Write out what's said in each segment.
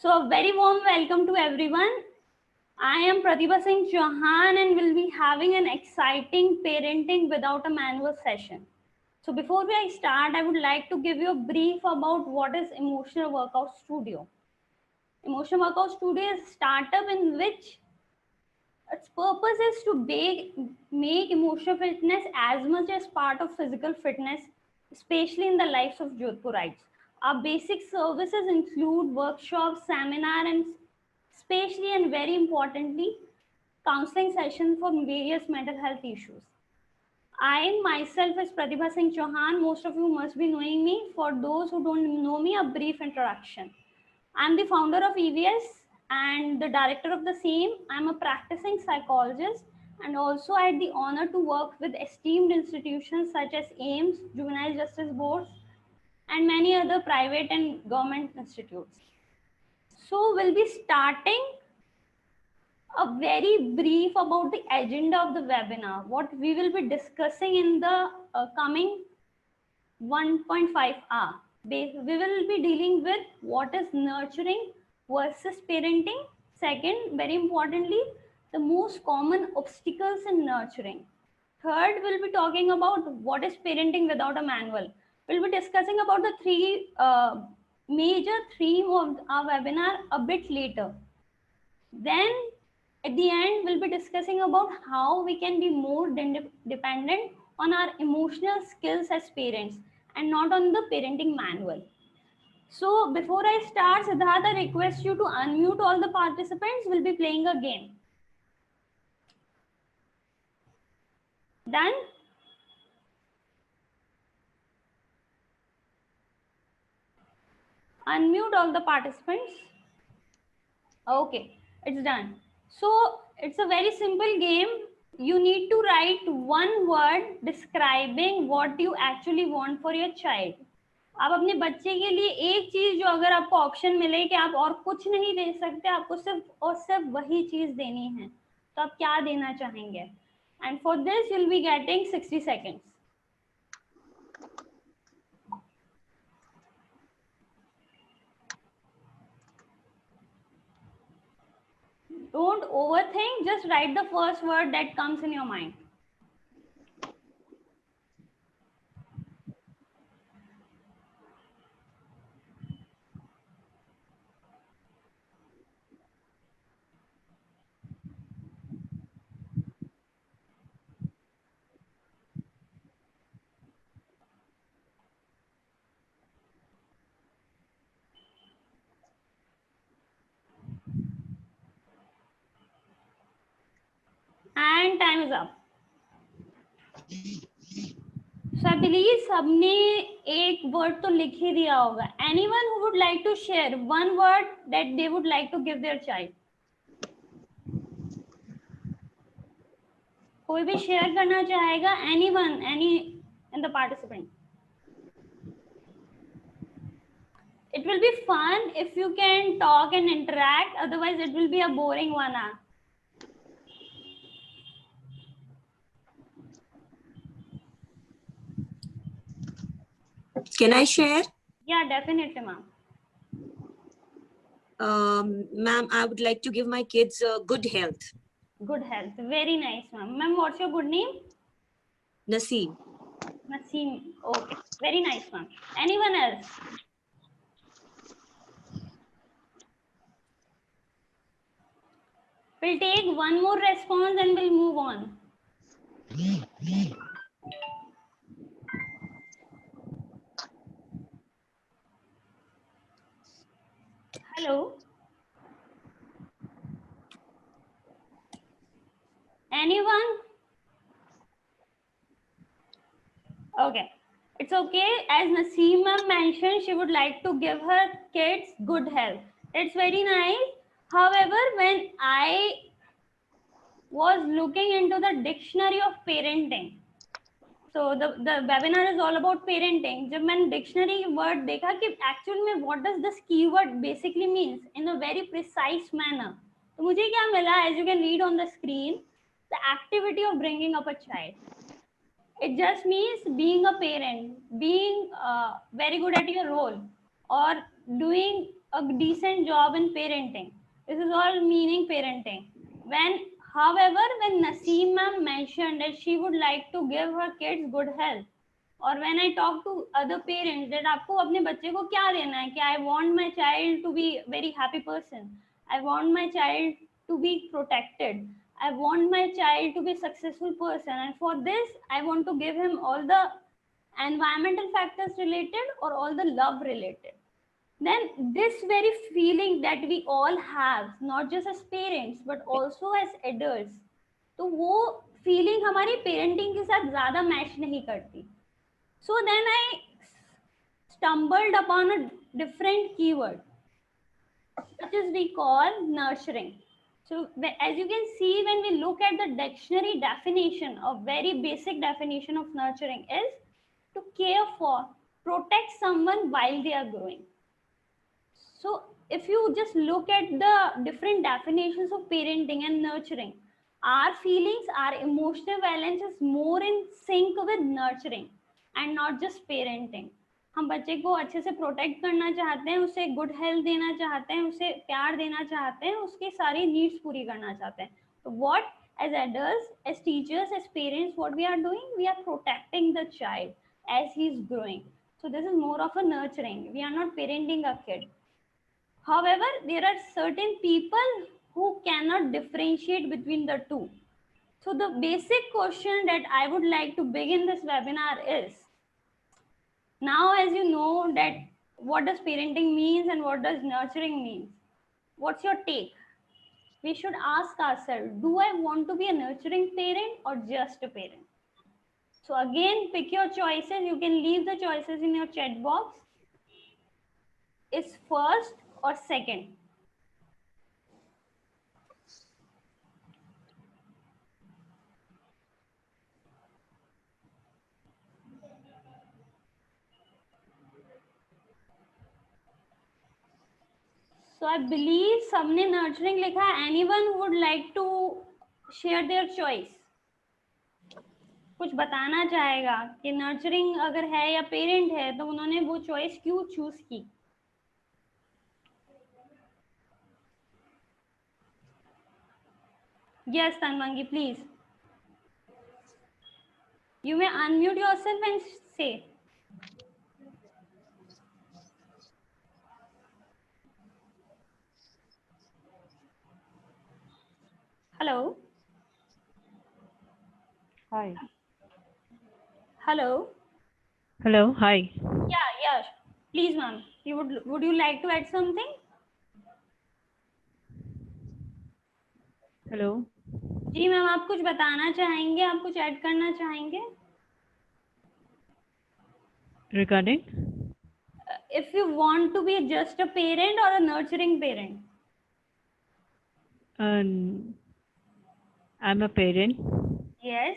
So a very warm welcome to everyone. I am Pratibha Singh Chauhan and will be having an exciting parenting without a manual session. So before I start, I would like to give you a brief about what is Emotional Workout Studio. Emotional Workout Studio is a startup in which its purpose is to make emotional fitness as much as part of physical fitness, especially in the lives of Jodhpurites. Our basic services include workshops, seminar, and especially and very importantly, counseling sessions for various mental health issues. I myself is Pratibha Singh Chauhan. Most of you must be knowing me. For those who don't know me, a brief introduction. I'm the founder of EVS and the director of the same. I'm a practicing psychologist and also I had the honor to work with esteemed institutions such as AIMS, Juvenile Justice Boards, and many other private and government institutes. So we'll be starting a very brief about the agenda of the webinar, what we will be discussing in the coming 1.5 hour. We will be dealing with what is nurturing versus parenting. Second, very importantly, the most common obstacles in nurturing. Third, we'll be talking about what is parenting without a manual. We'll be discussing about the three major theme of our webinar a bit later. Then at the end, we'll be discussing about how we can be more dependent on our emotional skills as parents and not on the parenting manual. So before I start, Siddharth, I request you to unmute all the participants. We'll be playing a game. Done? Unmute all the participants. Okay, it's done. So it's a very simple game. You need to write one word describing what you actually want for your child. आप अपने बच्चे के लिए एक चीज जो अगर आपको ऑप्शन मिले कि आप और कुछ नहीं दे सकते, आपको सिर्फ और सिर्फ वही चीज देनी है, तो आप क्या देना चाहेंगे? And for this you'll be getting 60 seconds. Don't overthink, just write the first word that comes in your mind. And time is up. So I believe सबने एक word तो लिख ही दिया होगा. Anyone who would like to share one word that they would like to give their child? कोई भी share करना चाहेगा? Anyone, any in the participant? It will be fun if you can talk and interact. Otherwise, it will be a boring one. Can I share? Yeah, definitely, ma'am. Ma'am, I would like to give my kids good health. Good health. Very nice, ma'am. Ma'am, what's your good name? Naseem. Naseem. Okay. Very nice, ma'am. Anyone else? We'll take one more response and we'll move on. Hello? Anyone? Okay. It's okay. As Naseema mentioned, she would like to give her kids good health. It's very nice. However, when I was looking into the dictionary of parenting, so the webinar is all about parenting. जब मैंने dictionary word देखा कि actual में what does this keyword basically means in a very precise manner, तो मुझे क्या मिला? As you can read on the screen, the activity of bringing up a child. It just means being a parent, being very good at your role, or doing a decent job in parenting. This is all meaning parenting. However, when Naseem ma'am mentioned that she would like to give her kids good health, or when I talk to other parents that आपको अपने बच्चे को क्या देना है, कि I want my child to be very happy person, I want my child to be protected, I want my child to be a successful person, and for this I want to give him all the environmental factors related or all the love related. Then this very feeling that we all have, not just as parents but also as adults, तो वो feeling हमारी parenting के साथ ज़्यादा match नहीं करती. So then I stumbled upon a different keyword, which is we call nurturing. So as you can see, when we look at the dictionary definition, a very basic definition of nurturing is to care for, protect someone while they are growing. So if you just look at the different definitions of parenting and nurturing, our feelings, our emotional balance is more in sync with nurturing and not just parenting. हम बच्चे को अच्छे से protect करना चाहते हैं, उसे good health देना चाहते हैं, उसे प्यार देना चाहते हैं, उसकी सारी नीड्स पूरी करना चाहते हैं. तो what as adults, as teachers, as parents, what we are doing, we are protecting the child as he is growing. So this is more of a nurturing. We are not parenting a kid. However, there are certain people who cannot differentiate between the two. So the basic question that I would like to begin this webinar is, now as you know that what does parenting means and what does nurturing means, what's your take? We should ask ourselves, do I want to be a nurturing parent or just a parent? So again, pick your choices. You can leave the choices in your chat box. Is first or second? So I believe सबने nurturing लिखा है. Anyone would like to share their choice? कुछ बताना चाहेगा कि nurturing अगर है या parent है तो उन्होंने वो choice क्यों choose की? Yes, Tanvangi, please. You may unmute yourself and say. Hello. Hi. Hello. Hello. Hi. Yeah. Please, ma'am. Would you like to add something? Hello. जी मैम, आप कुछ बताना चाहेंगे, आप कुछ ऐड करना चाहेंगे? Regarding? If you want to be just a parent or a nurturing parent? I'm a parent. Yes.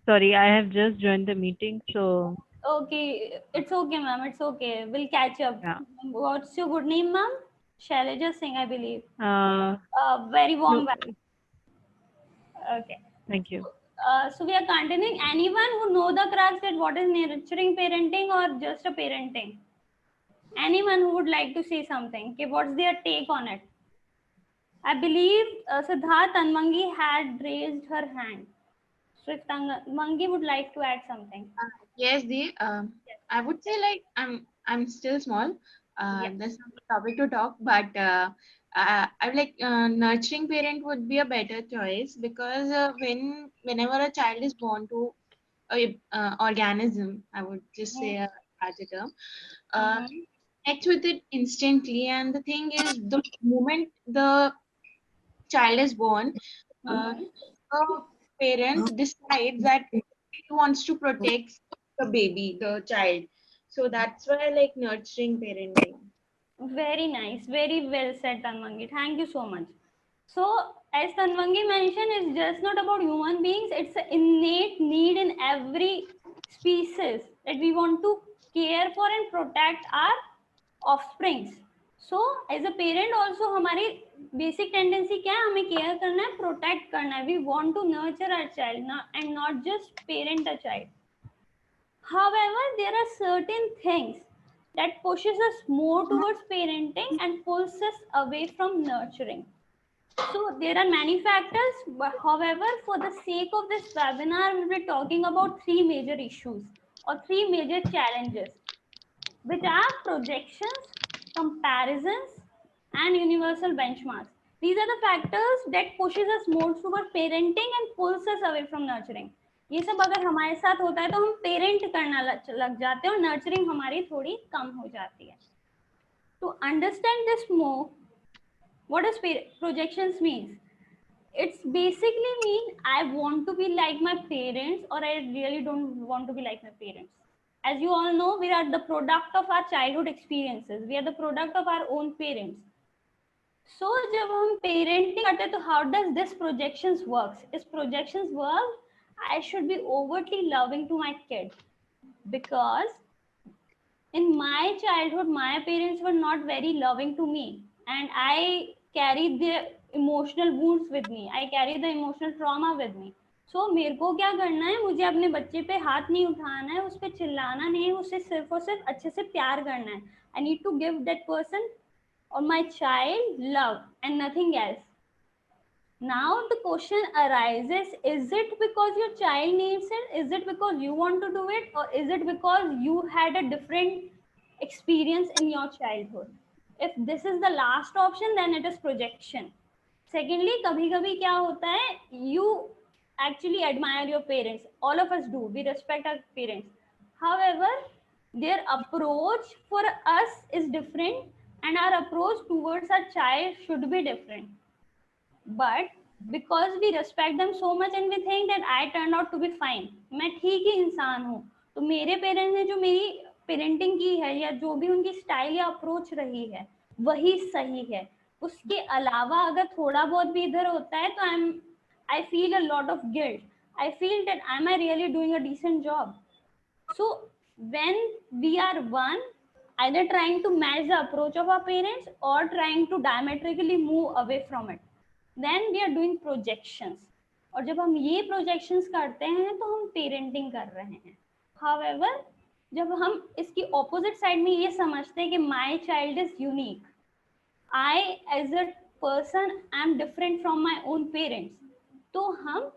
Sorry, I have just joined the meeting, so. Okay, it's okay, ma'am. It's okay. We'll catch up. Yeah. What's your good name, ma'am? Shailaja Singh, I believe. Very No, warm welcome. Okay. thank you. So we are continuing. Anyone who know the crux that what is nurturing parenting or just a parenting? Anyone who would like to say something? Okay, what's their take on it? I believe Siddharth Tanvangi had raised her hand. So if Tanvangi would like to add something. Yes, I would say like I'm still small. Yes. There's no topic to talk, but I would like nurturing parent would be a better choice because whenever a child is born to a organism, I would just say as a term, connect with it instantly. And the thing is, the moment the child is born, the parent decides that he wants to protect the baby, the child. So that's why I like nurturing parenting. Very nice. Very well said, Tanvangi. Thank you so much. So as Tanvangi mentioned, it's just not about human beings. It's an innate need in every species that we want to care for and protect our offsprings. So as a parent also हमारी basic tendency क्या है, हमें care करना है, protect करना है. We want to nurture our child and not just parent a child. However, there are certain things that pushes us more towards parenting and pulls us away from nurturing. So there are many factors, but however, for the sake of this webinar, we'll be talking about three major issues or three major challenges, which are projections, comparisons, and universal benchmarks. These are the factors that pushes us more toward parenting and pulls us away from nurturing. ये सब अगर हमारे साथ होता है तो हम parent करना लग जाते हैं और नर्चरिंग हमारी थोड़ी कम हो जाती है. To understand this more, what does projections means? It's basically mean I want to be like my parents or I really don't want to be like my parents. As you all know, we are the product of our childhood experiences. We are the product of our own parents. So जब हम parenting करते हैं तो how does this projections works? Is projections work? I should be overtly loving to my kid because in my childhood, my parents were not very loving to me and I carried their emotional wounds with me. I carry the emotional trauma with me. So मेरे को क्या करना है, मुझे अपने बच्चे पे हाथ नहीं उठाना है, उस पर चिल्लाना नहीं है, उसे सिर्फ और सिर्फ अच्छे से प्यार करना है. I need to give that person or my child love and nothing else. Now the question arises, is it because your child needs it? Is it because you want to do it? Or is it because you had a different experience in your childhood? If this is the last option, then it is projection. Secondly, kabhi-kabhi kya hota hai, you actually admire your parents. All of us do. We respect our parents. However, their approach for us is different and our approach towards our child should be different. But because we respect them so much and we think that I turned out to be fine, मैं ठीक ही इंसान हूँ, तो मेरे parents ने जो मेरी parenting की है या जो भी उनकी स्टाइल या अप्रोच रही है वही सही है. उसके अलावा अगर थोड़ा बहुत भी इधर होता है तो I feel a lot of guilt. I feel that am I really doing a decent job? So when we are one, either trying to match the approach of our parents or trying to diametrically move away from it, then we are doing projections. और जब हम ये projections करते हैं तो हम parenting कर रहे हैं. However, जब हम इसकी opposite side में ये समझते हैं कि my child is unique, I as a person am different from my own parents, तो हम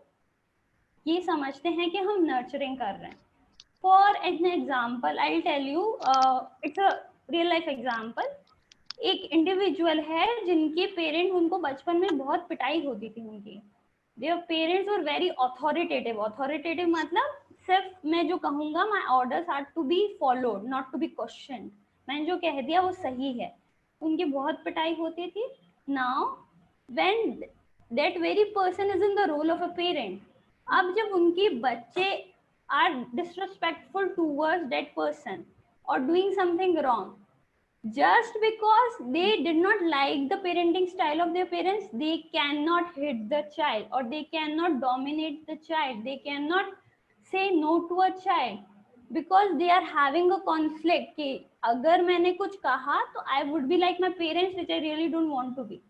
ये समझते हैं कि हम nurturing कर रहे हैं. For an example, I'll tell you, it's a real life example. एक इंडिविजुअल है जिनके पेरेंट उनको बचपन में बहुत पिटाई होती थी उनकी. Their parents were very authoritative. Authoritative मतलब सिर्फ मैं जो कहूँगा, my orders are to be followed, not to be questioned. मैंने जो कह दिया वो सही है. उनकी बहुत पिटाई होती थी. Now, when that very person is in the role of a parent, अब जब उनके बच्चे are disrespectful towards that person or doing something wrong, just because they did not like the parenting style of their parents, they cannot hit the child or they cannot dominate the child. They cannot say no to a child because they are having a conflict कि अगर मैंने कुछ कहा तो I would be like my parents, which I really don't want to be.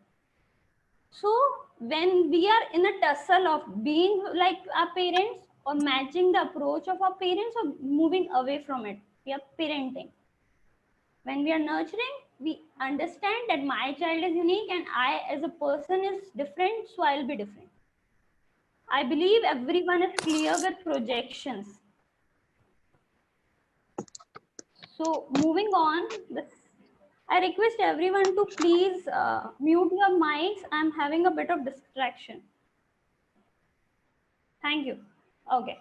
So when we are in a tussle of being like our parents or matching the approach of our parents or moving away from it, we are parenting. When we are nurturing, we understand that my child is unique and I as a person is different, so I'll be different. I believe everyone is clear with projections. So moving on, I request everyone to please mute your mics. I'm having a bit of distraction. Thank you. Okay.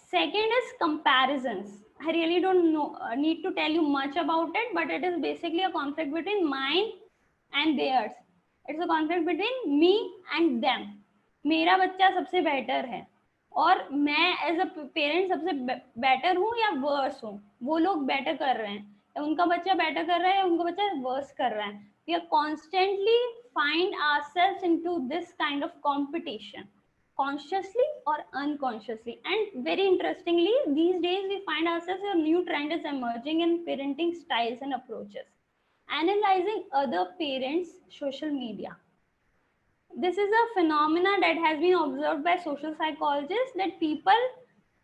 Second is comparisons. I really don't know, need to tell you much about it, but it is basically a conflict between mine and theirs. It's a conflict between me and them. मेरा बच्चा सबसे better है और मैं as a parent सबसे better हूँ या verse हूँ. वो लोग बेटर कर रहे हैं या उनका बच्चा बेटर कर रहा है या उनका बच्चा वर्स कर रहा है. We are constantly find ourselves into this kind of competition, consciously or unconsciously. And very interestingly, these days we find ourselves, a new trend is emerging in parenting styles and approaches, analyzing other parents' social media. This is a phenomenon that has been observed by social psychologists, that people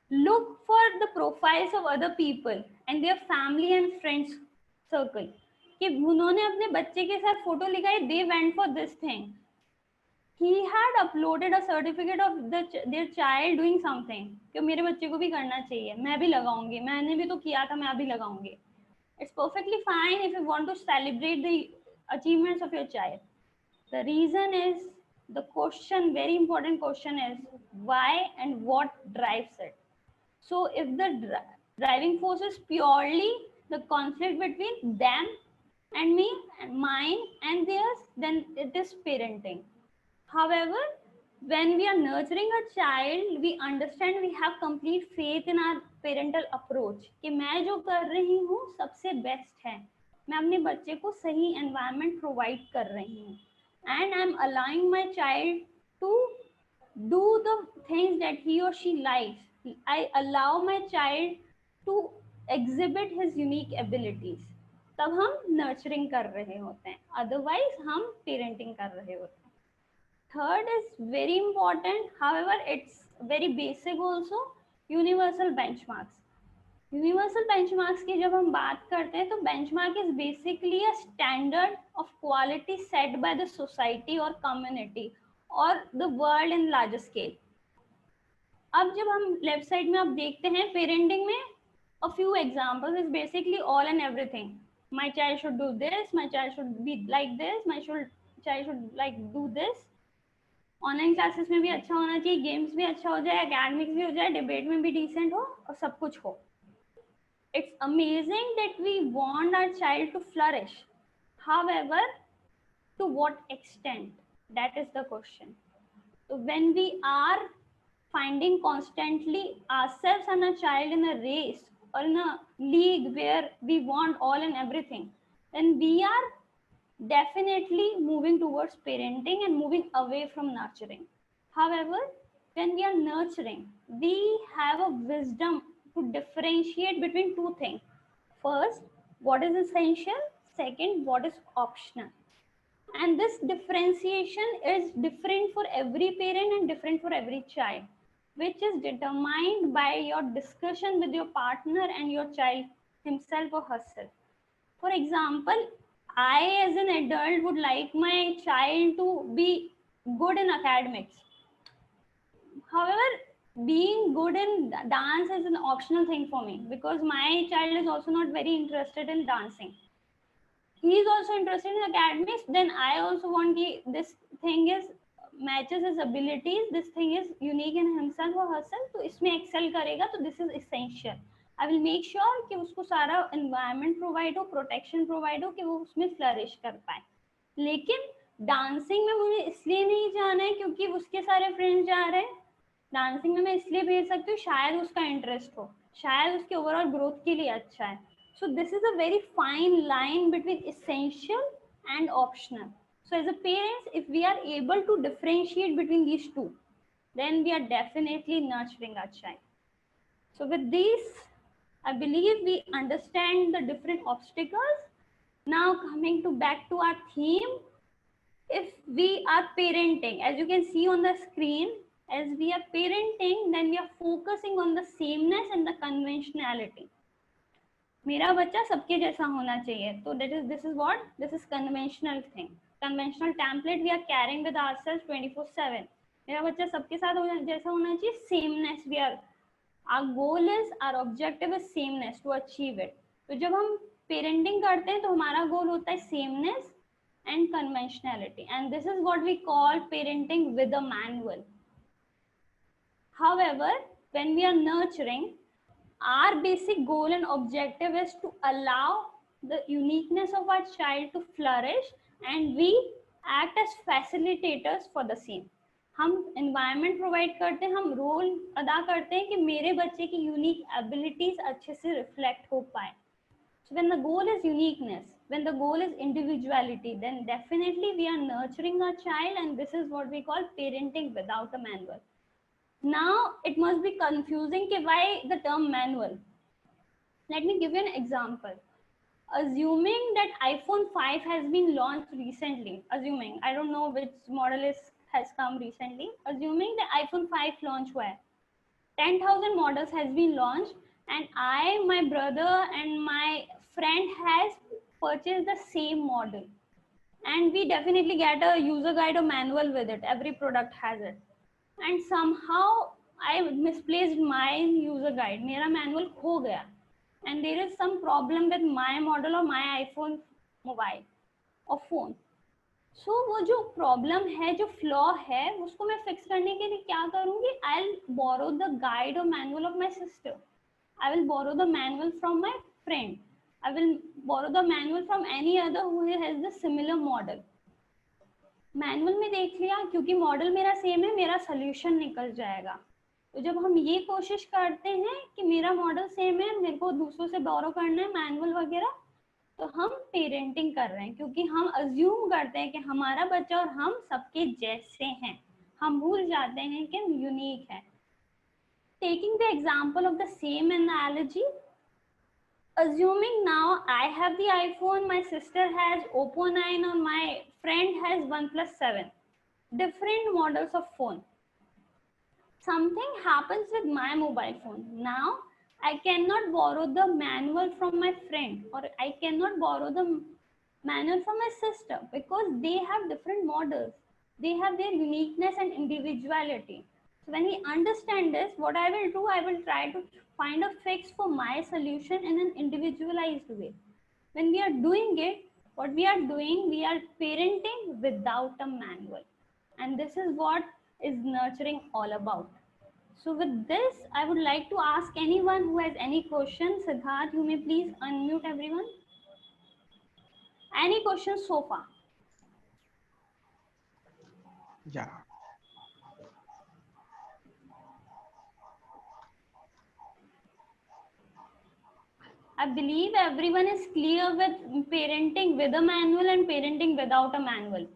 look for the profiles of other people and their family and friends circle कि उन्होंने अपने बच्चे के साथ photo लगाई, they went for this thing, he had uploaded a certificate of their child doing something कि मेरे बच्चे को भी करना चाहिए, मैं भी लगाऊंगी, मैंने भी तो किया था, मैं भी लगाऊंगी. It's perfectly fine if you want to celebrate the achievements of your child. The reason is, the question, very important question is why and what drives it. So if the driving force is purely the conflict between them and me and mine and theirs, then it is parenting. However, when we are nurturing a child, we understand, we have complete faith in our parental approach कि मैं जो कर रही हूँ सबसे best है, मैं अपने बच्चे को सही environment provide कर रही हूँ, and I'm allowing my child to do the things that he or she likes. I allow my child to exhibit his unique abilities. तब हम nurturing कर रहे होते हैं, otherwise हम parenting कर रहे होते हैं. Third is very important, however it's very basic also, universal benchmarks. Universal benchmarks की जब हम बात करते हैं तो benchmark is basically a standard of quality set by the society or community or the world in larger scale. अब जब हम लेफ्ट साइड में आप देखते हैं पेरेंटिंग में, a few examples is basically all and everything. My child should do this, my child should be like this, my child should like do this. Online classes में भी अच्छा होना चाहिए, गेम्स भी अच्छा हो जाए, एकेडमिक्स भी हो जाए, डिबेट में भी डिसेंट हो और सब कुछ हो. It's amazing that we want our child to flourish, however to what extent, that is the question. So when we are finding constantly ourselves and a child in a race or in a league where we want all and everything, then we are definitely moving towards parenting and moving away from nurturing. However, when we are nurturing, we have a wisdom to differentiate between two things. First, what is essential? Second, what is optional? And this differentiation is different for every parent and different for every child, which is determined by your discussion with your partner and your child himself or herself. For example, I as an adult would like my child to be good in academics. However, being good in dance is an optional thing for me because my child is also not very interested in dancing. He is also interested in academics. Then I also want this thing is matches his abilities. This thing is unique in himself or herself. तो इसमें excel करेगा, तो this is essential. I will make sure कि उसको सारा environment provide हो, protection provide हो कि वो उसमें flourish कर पाए. लेकिन डांसिंग में मुझे इसलिए नहीं जाना है क्योंकि उसके सारे फ्रेंड्स जा रहे हैं. डांसिंग में मैं इसलिए भेज सकती हूँ शायद उसका इंटरेस्ट हो, शायद उसके ओवरऑल ग्रोथ के लिए अच्छा है. So this is a very fine line between essential and optional. So as a parents, if we are able to differentiate between these two, then we are definitely nurturing our child. So with this, I believe we understand the different obstacles. Now coming to back to our theme, if we are parenting, as you can see on the screen, as we are parenting, then we are focusing on the sameness and the conventionality. मेरा बच्चा सबके जैसा होना चाहिए, तो this is what, this is conventional thing, conventional template we are carrying with ourselves 24/7. मेरा बच्चा सबके साथ जैसा होना चाहिए, sameness we are, our goal is, our objective is sameness to achieve it. तो जब हम parenting करते हैं तो हमारा goal होता है sameness and conventionality, and this is what we call parenting with a manual. However, when we are nurturing, our basic goal and objective is to allow the uniqueness of our child to flourish, and we act as facilitators for the same. हम environment provide करते हैं, हम role अदा करते हैं कि मेरे बच्चे की unique abilities अच्छे से reflect हो पाए. So when the goal is uniqueness, when the goal is individuality, then definitely we are nurturing our child, and this is what we call parenting without a manual. Now it must be confusing कि why the term manual. Let me give you an example. Assuming that iPhone 5 has been launched recently, assuming, I don't know which model has come recently, assuming the iPhone 5 launch हुआ है, 10,000 models has been launched, and I, my brother and my friend has purchase the same model, and we definitely get a user guide or manual with it. Every product has it, and somehow I misplaced my user guide. मेरा manual खो गया, and there is some problem with my model or my iPhone mobile or phone. So वो जो problem है, जो flaw है, उसको मैं फिक्स करने के लिए क्या करूँगी? I'll borrow the guide or manual of my sister. I will borrow the manual from my friend. I will borrow the manual from any other who has the similar model. Manual में देख लिया, क्योंकि model मेरा same है, मेरा solution निकल जाएगा. तो जब हम ये कोशिश करते हैं कि मेरा मॉडल सेम है, मेरे को दूसरों से बोरो करना है मैनुअल वगैरह, तो हम पेरेंटिंग कर रहे हैं, क्योंकि हम अज्यूम करते हैं कि हमारा बच्चा और हम सबके जैसे हैं. हम भूल जाते हैं कि हम यूनिक है. Taking the example of the same analogy, assuming now I have the iPhone, my sister has Oppo 9, or my friend has OnePlus 7, different models of phone. Something happens with my mobile phone. Now I cannot borrow the manual from my friend, or I cannot borrow the manual from my sister, because they have different models. They have their uniqueness and individuality. So when we understand this, what I will do, I will try to find a fix for my solution in an individualized way. When we are doing it, what we are doing, we are parenting without a manual. And this is what is nurturing all about. So with this, I would like to ask anyone who has any questions. Siddharth, you may please unmute everyone. Any questions so far? Yeah. I believe everyone is clear with parenting with a manual and parenting without a manual.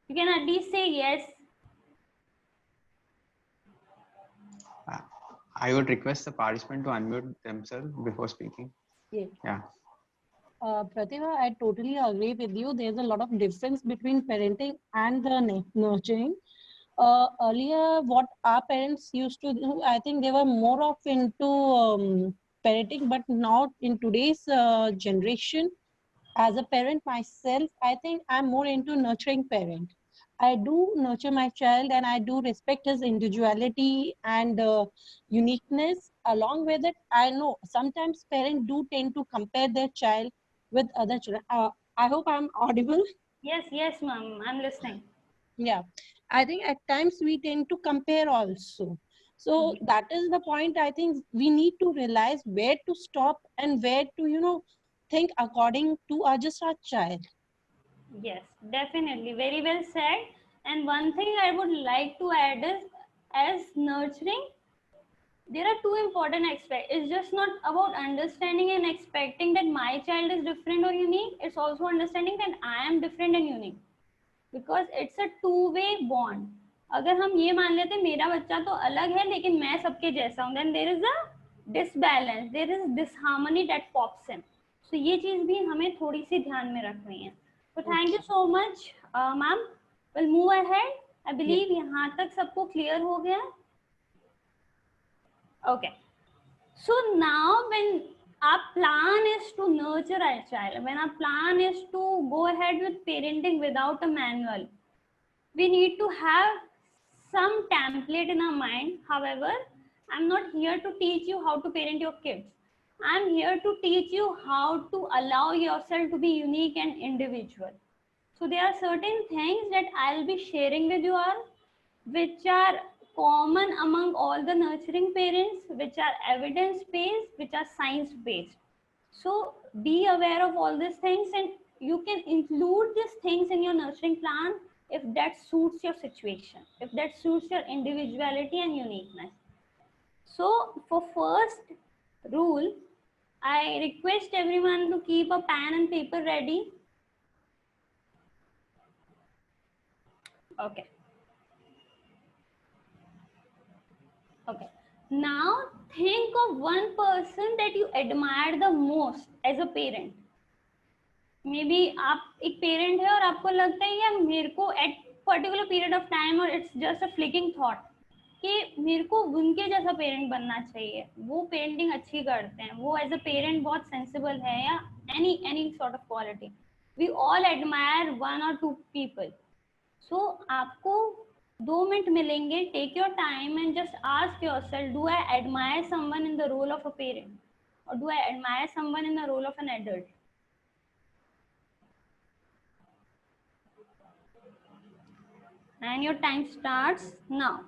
You can at least say yes. I would request the participant to unmute themselves before speaking. Yeah. Yeah. Pratibha, I totally agree with you. There's a lot of difference between parenting and the nurturing. Earlier, what our parents used to do, I think they were more of into parenting, but now in today's generation, as a parent myself, I think I'm more into nurturing parent. I do nurture my child and I do respect his individuality and uniqueness. Along with it, I know sometimes parents do tend to compare their child with other children. I hope I'm audible. Yes, ma'am. I'm listening. Yeah, I think at times we tend to compare also. So that is the point. I think we need to realize where to stop and where to, think according to just our child. Yes, definitely. Very well said. And one thing I would like to add is, as nurturing, there are two important aspects. It's just not about understanding and expecting that my child is different or unique. It's also understanding that I am different and unique. Because it's a two-way bond. अगर हम ये मान लेते मेरा बच्चा तो अलग है लेकिन मैं सबके जैसा हूँ, then there is a disbalance, there is disharmony that pops in. So ये चीज भी हमें थोड़ी सी ध्यान में रखनी है. So thank you so much, ma'am. We'll move ahead. I believe यहाँ तक सबको clear हो गया. Okay. So now when our plan is to nurture our child, when our plan is to go ahead with parenting without a manual, we need to have some template in our mind. However, I'm not here to teach you how to parent your kids. I'm here to teach you how to allow yourself to be unique and individual. So there are certain things that I'll be sharing with you all, which are common among all the nurturing parents, which are evidence-based, which are science-based. So be aware of all these things, and you can include these things in your nurturing plan if that suits your situation, if that suits your individuality and uniqueness. So for first rule, I request everyone to keep a pen and paper ready. Okay. Okay. Now think of one person that you admire the most as a parent. Maybe आप एक parent है और आपको लगता है यार मेरे को at particular period of time, or it's just a fleeting thought, कि मेरे को उनके जैसा पेरेंट बनना चाहिए, वो पेरेंटिंग अच्छी करते हैं, वो एज अ पेरेंट बहुत सेंसिबल है, या any sort of quality, we all admire one और टू पीपल. सो आपको 2 मिनट मिलेंगे, take your time and just ask yourself, do I admire someone in the role of a parent or do I admire someone in the role of an adult? And your time starts now.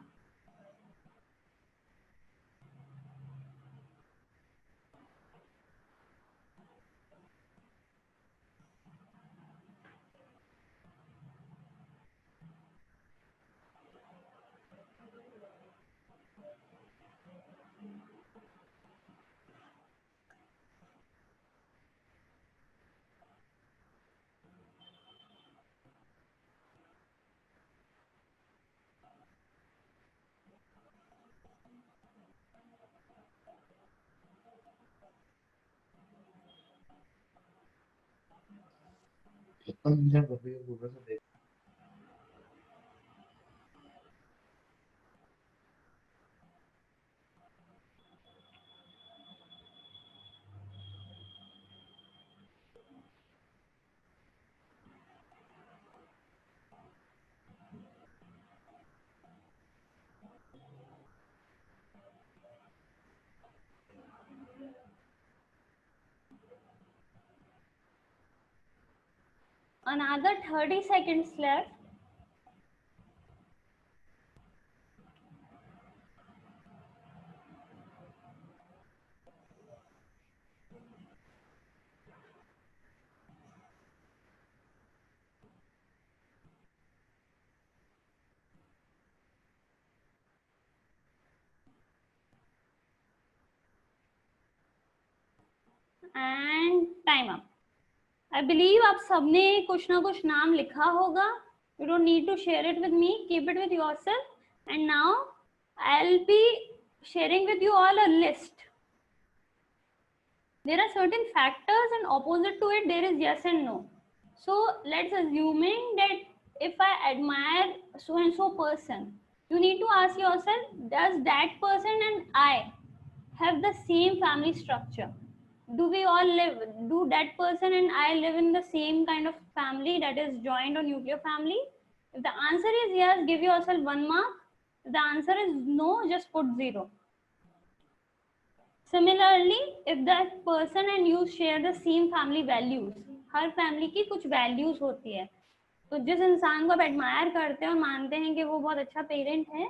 Another 30 seconds left. And time up. I believe आप सबने कुछ ना कुछ नाम लिखा होगा. You don't need to share it with me. Keep it with yourself. And now I'll be sharing with you all a list. There are certain factors, and opposite to it there is yes and no. So let's assuming that if I admire so and so person, you need to ask yourself, does that person and I have the same family structure? Do we all live, do that person and I live in the same kind of family, that is joint or nuclear family? If the answer is yes, give yourself 1 mark. If the answer is no, just put 0. Similarly, if that person and you share the same family values, her family की कुछ values होती है, तो जिस इंसान को आप admire करते हैं और मानते हैं कि वो बहुत अच्छा पेरेंट है,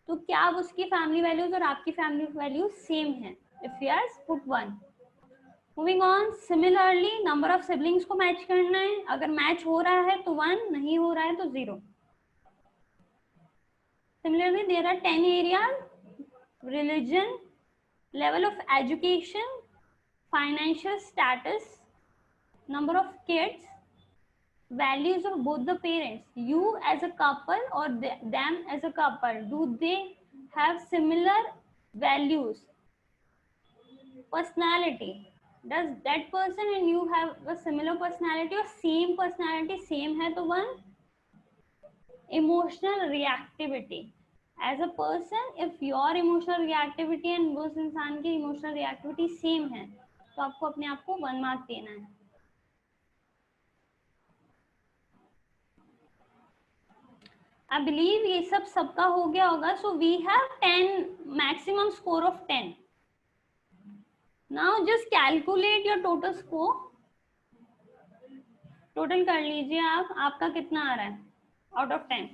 तो क्या अब उसकी फैमिली वैल्यूज और आपकी फैमिली वैल्यूज सेम है? If yes, put 1. Moving on, similarly number of siblings को मैच करना है. अगर मैच हो रहा है तो 1, नहीं हो रहा है तो 0. Similarly there are 10 areas: religion, level of education, financial status, number of kids, values of both the parents, you as a couple or them as a couple, do they have similar values? Personality, does that person and you have a similar personality or same personality, same hai to 1. Emotional reactivity, as a person, if your emotional reactivity and उस इंसान की emotional reactivity same है, तो आपको अपने आप को 1 mark देना है. I believe ये सब सबका हो गया होगा. So we have 10, maximum score of 10. Now just calculate your total score. Total कर लीजिए आप, आपका कितना आ रहा है out of 10.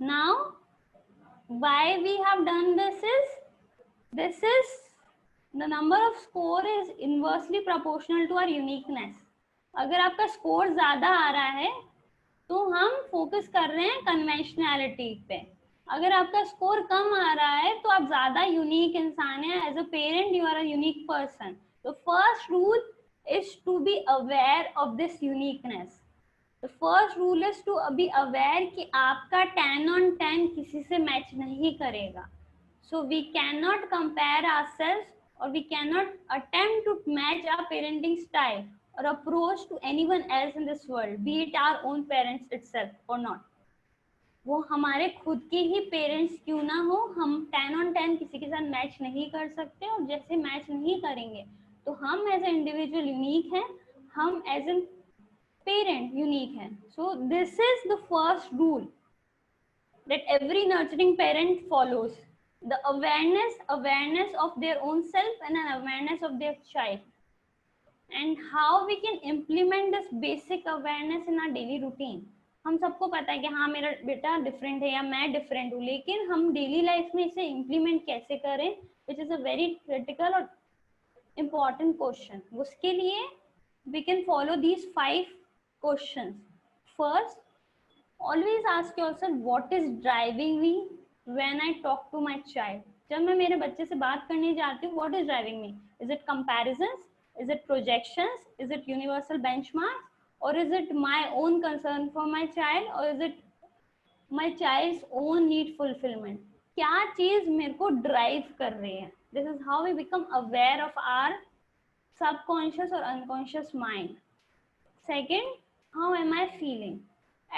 Now why we have done this is the number of score is inversely proportional to our uniqueness. अगर आपका score ज्यादा आ रहा है तो हम फोकस कर रहे हैं कन्वेंशनैलिटी पे. अगर आपका स्कोर कम आ रहा है तो आप ज्यादा यूनिक इंसान हैं. As a parent you are a unique person. The first rule is to be aware of this uniqueness. The first rule is to be aware कि आपका 10 on 10 किसी से मैच नहीं करेगा. So we cannot compare ourselves or we cannot attempt to match our parenting style or approach to anyone else in this world, be it our own parents itself or not. वो हमारे खुद के ही parents क्यों ना हो, हम 10 on 10 किसी के साथ मैच नहीं कर सकते, और जैसे मैच नहीं करेंगे तो हम एज ए इंडिविजुअल यूनिक हैं, हम एज एन पेरेंट यूनिक हैं. So this is the first rule that every nurturing parent follows: the awareness of their own self and an awareness of their child, and how we can implement this basic awareness in our daily routine. हम सबको पता है कि हाँ मेरा बेटा different है या मैं डिफरेंट हूँ, लेकिन हम डेली लाइफ में इसे इम्प्लीमेंट कैसे करें, which is a very critical और इम्पॉर्टेंट क्वेश्चन. उसके लिए we can follow these 5 questions. First, always ask yourself what is driving me when I talk to my child. जब मैं मेरे बच्चे से बात करने जाती हूँ, what is driving me? Is it comparisons? Is it projections? Is it universal benchmarks? Or is it my own concern for my child? Or is it my child's own need fulfillment? क्या चीज मेरे को drive कर रही है? This is how we become aware of our subconscious or unconscious mind. Second, how am I feeling?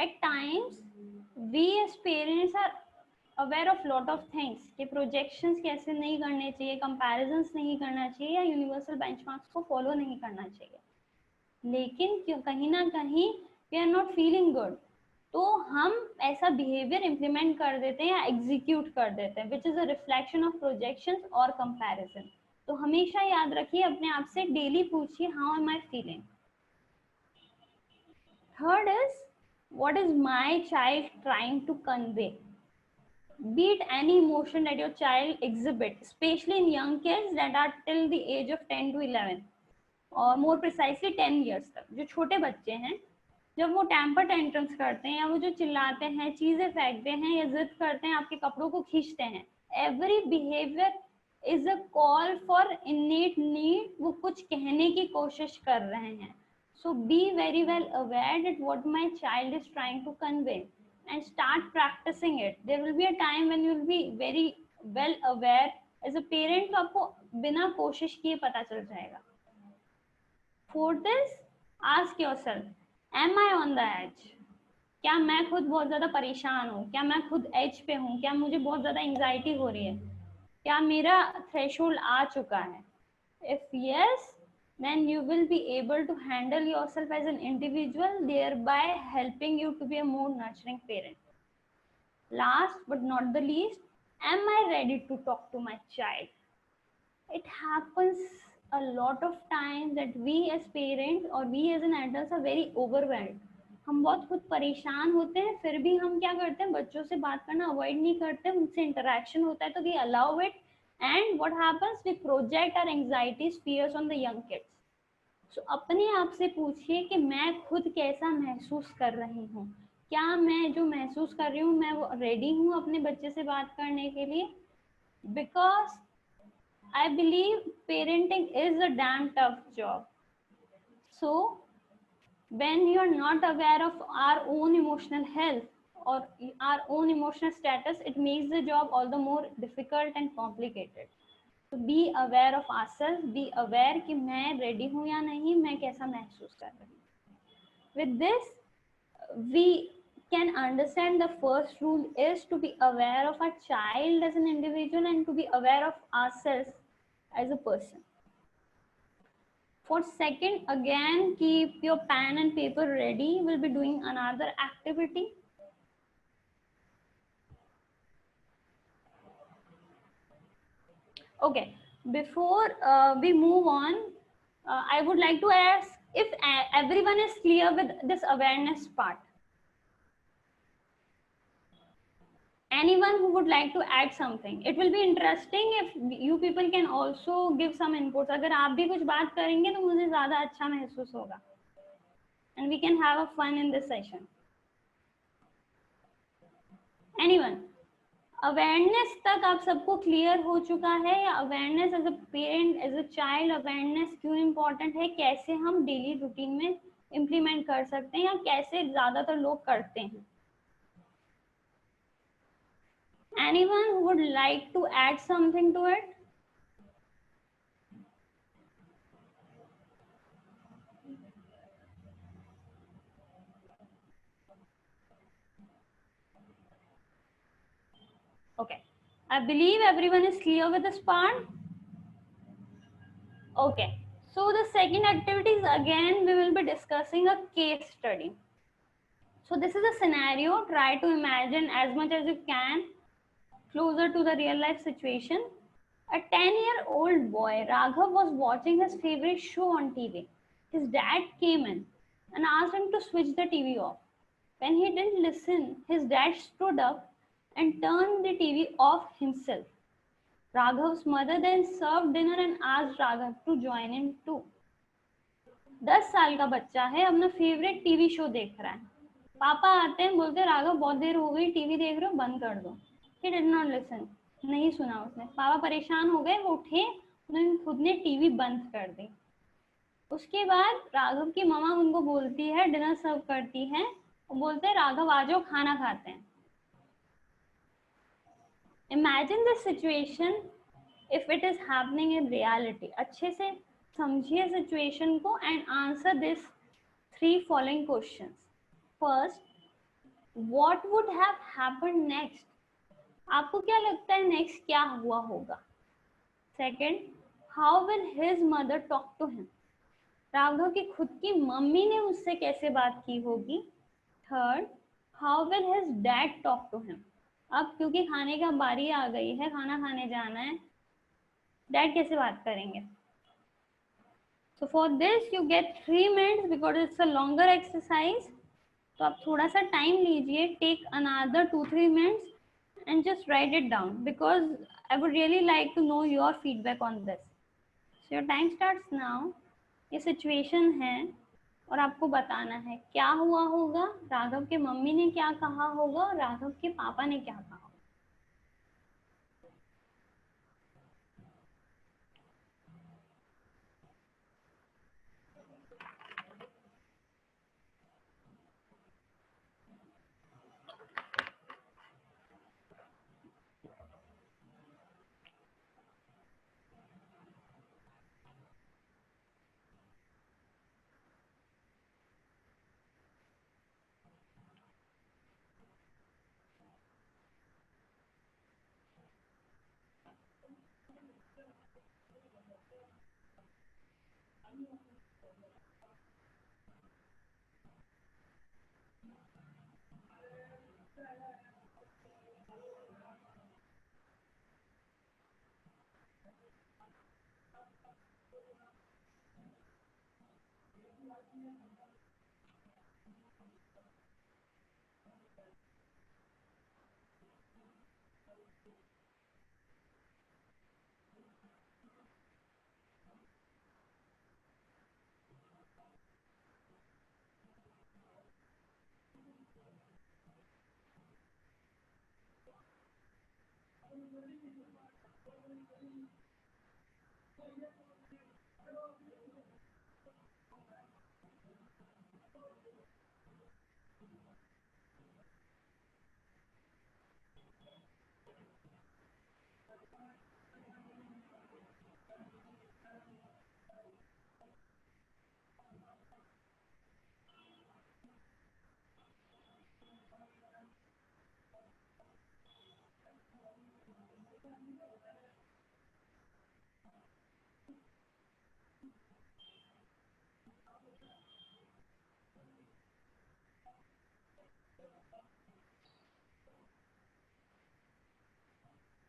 At times, we as parents are aware of lot of things कि projections कैसे नहीं करने चाहिए, comparisons नहीं करना चाहिए, या universal benchmarks को follow नहीं करना चाहिए, लेकिन क्यों कहीं ना कहीं we are not feeling good, तो हम ऐसा behavior implement कर देते हैं या execute कर देते हैं, which is a reflection of projections or comparison. तो हमेशा याद रखिए, अपने आप से डेली पूछिए how am I feeling. Third is, what is my child trying to convey? Be it any emotion that your child exhibits, especially in young kids that are till the age of 10 to 11, or more precisely 10 years तक. जो छोटे बच्चे हैं, जब वो temper tantrums करते हैं, या वो जो चिल्लाते हैं, चीजें फेंकते हैं, या जिद करते हैं, आपके कपड़ों को खींचते हैं, every behavior is a call for innate need. वो कुछ कहने की कोशिश कर रहे हैं. So be very well aware that what my child is trying to convey and start practicing it. There will be a time when you will be very well aware as a parent, तो आपको बिना कोशिश किए पता चल जाएगा. Fourth is, ask yourself, am I on the edge? क्या मैं खुद बहुत ज्यादा परेशान हूँ? क्या मैं खुद एज पे हूँ? क्या मुझे बहुत ज्यादा एंजाइटी हो रही है? क्या मेरा थ्रेशोल्ड आ चुका है? If yes, then you will be able to handle yourself as an individual, thereby helping you to be a more nurturing parent. Last but not the least, am I ready to talk to my child? It happens a lot of times that we as parents or we as an adults are very overwhelmed. हम बहुत खुद परेशान होते हैं, फिर भी हम क्या करते हैं, बच्चों से बात करना अवॉइड नहीं करते, उनसे इंटरेक्शन होता है तो we allow it. And what happens, we project our anxieties, fears on the young kids. So अपने आप से पूछिए कि मैं खुद कैसा महसूस कर रही हूँ, क्या मैं जो महसूस कर रही हूँ मैं वो रेडी हूँ अपने बच्चे से बात करने के लिए. Because I believe parenting is a damn tough job. So when you are not aware of our own emotional health or our own emotional status, it makes the job all the more difficult and complicated. So be aware of ourselves, be aware कि मैं ready हूँ या नहीं, मैं कैसा महसूस कर रही हूँ. With this, we can understand the first rule is to be aware of our child as an individual and to be aware of ourselves as a person. For second, again, keep your pen and paper ready. We'll be doing another activity. Okay, before we move on, I would like to ask if everyone is clear with this awareness part. Anyone who would like to add something? It will be interesting if you people can also give some inputs. अगर आप भी कुछ बात करेंगे तो मुझे ज़्यादा अच्छा महसूस होगा. And we can have a fun in this session. Anyone? Awareness तक आप सबको clear हो चुका है, या awareness as a parent, as a child, awareness क्यों important है, कैसे हम daily routine में implement कर सकते हैं, या कैसे ज़्यादातर लोग करते हैं? Anyone who would like to add something to it? I believe everyone is clear with this part. Okay, so the second activity is again we will be discussing a case study. So this is a scenario. Try to imagine as much as you can closer to the real life situation. A 10-year-old boy, Raghav, was watching his favorite show on TV. His dad came in and asked him to switch the TV off. When he didn't listen, his dad stood up and turned the TV off himself. Raghav's mother then served dinner and asked Raghav to join in too. 10 साल का बच्चा है, अपना favourite TV show देख रहा है. पापा आते हैं, बोलते राघव बहुत देर हो गई, टीवी देख रहे हो, बंद कर दो. He did not listen. नहीं सुना उसने. पापा परेशान हो गए, वो उठे, उन्होंने खुद ने टीवी बंद कर दी. उसके बाद राघव की मामा उनको बोलती है, डिनर सर्व करती है, वो बोलते हैं राघव आ जाओ खाना खाते हैं. Imagine this situation if it is happening in reality. अच्छे से समझिए सिचुएशन को and answer this 3 following questions. First, what would have happened next? आपको क्या लगता है नेक्स्ट क्या हुआ होगा? Second, how will his mother talk to him? Raghav की खुद की मम्मी ने उससे कैसे बात की होगी? Third, how will his dad talk to him? अब क्योंकि खाने का बारी आ गई है, खाना खाने जाना है, डैड कैसे बात करेंगे? So for this you get 3 minutes because it's a longer exercise. तो आप थोड़ा सा टाइम लीजिए, take another 2-3 minutes and just write it down because I would really like to know your feedback on this. So your time starts now. ये situation है और आपको बताना है क्या हुआ होगा, राघव के मम्मी ने क्या कहा होगा और राघव के पापा ने क्या कहा.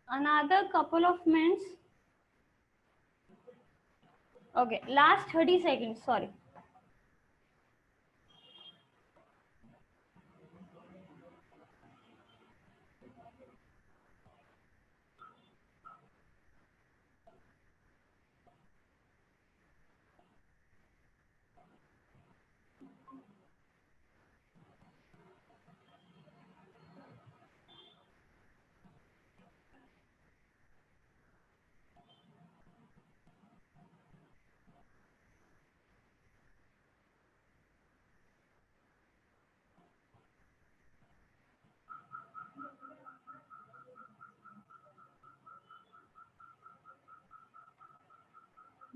Another couple of minutes. Okay, last 30 seconds, sorry.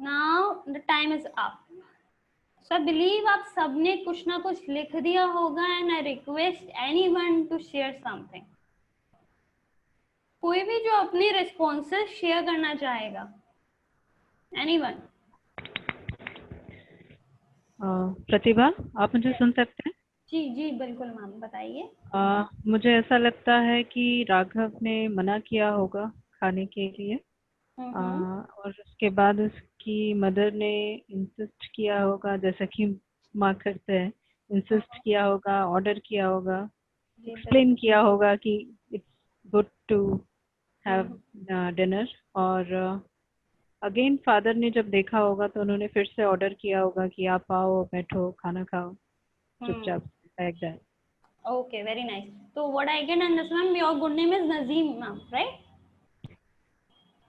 Now the time is up. So I believe आप सबने कुछ ना कुछ लिख दिया होगा and I request anyone to share something. कोई भी जो अपनी रिस्पॉन्सेस शेयर करना चाहेगा, एनीवन? प्रतिभा, आप मुझे सुन सकते हैं? जी जी बिल्कुल मैम, बताइए। मुझे ऐसा लगता है कि राघव ने मना किया होगा खाने के लिए, और उसके बाद उसकी मदर ने इंसिस्ट किया होगा, जैसा कि माँ करते हैं, इंसिस्ट किया होगा, ऑर्डर किया होगा, जी एक्सप्लेन किया होगा कि it's good to have dinner, और अगेन फादर ने जब देखा होगा तो उन्होंने फिर से ऑर्डर किया होगा कि आप आओ, बैठो, खाना खाओ चुपचाप, like that. Okay, very nice. So what I can understand, your good name is Nazeem, ma'am, right?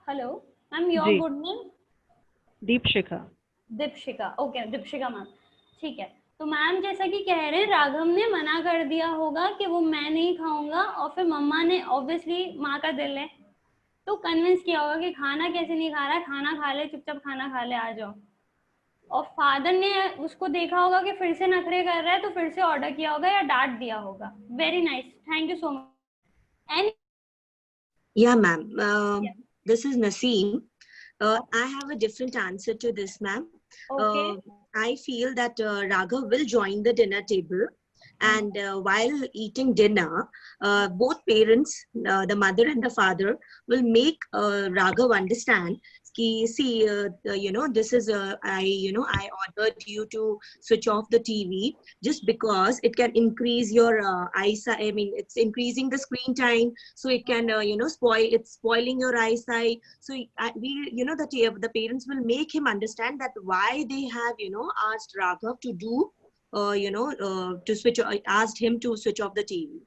Hello, ma'am, your जी, good name? Deepshikha. Deepshika. Okay, Deepshika ma'am, ठीक है। तो मैम जैसा कि कह रहे हैं, राघव ने मना कर दिया होगा कि वो मैं नहीं खाऊंगा, और फिर मम्मा ने, ऑब्वियसली माँ का दिल है, तो कन्विंस किया होगा कि खाना कैसे नहीं खा रहा है, खाना खा ले, चुपचाप खाना खा ले, आ जाओ। और फादर ने उसको देखा होगा कि फिर से नखरे कर रहा है, तो फिर से ऑर्डर किया होगा या डांट दिया होगा। Very nice, thank you so much. And Yeah, ma'am. This is Naseem. I have a different answer to this, ma'am. Okay, I feel that Raghav will join the dinner table, and while eating dinner, both parents, the mother and the father, will make Raghav understand ki, see, this is I ordered you to switch off the TV just because it can increase your eyesight. I mean, it's increasing the screen time, so it can it's spoiling your eyesight. So the parents will make him understand that why they have asked Raghav to do asked him to switch off the TV.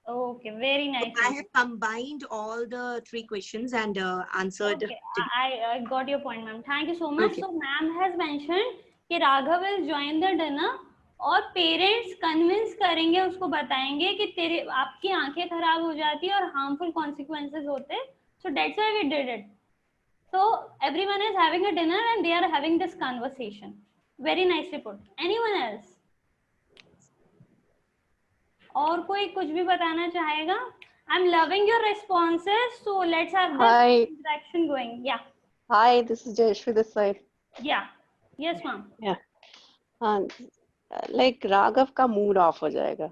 Okay, very So nice. I have combined all the three questions and answered. Okay, I got your point, ma'am. Thank you so much. Okay. So, ma'am has mentioned कि Raghav will join the dinner, और parents convince करेंगे, उसको बताएंगे कि तेरे आपकी आंखें खराब हो जाती है और हार्मफुल कॉन्सिक्वेंसेस होते हैं, so that's why we did it. So everyone is having a dinner and they are having this conversation. Very nicely put. Anyone else? और कोई कुछ भी बताना चाहेगा? I'm loving your responses, so let's have this Hi. interaction going. Yeah. Hi, this is Jayashri this side. Yeah. Yes, ma'am. Yeah. Like Raghav का mood off हो जाएगा,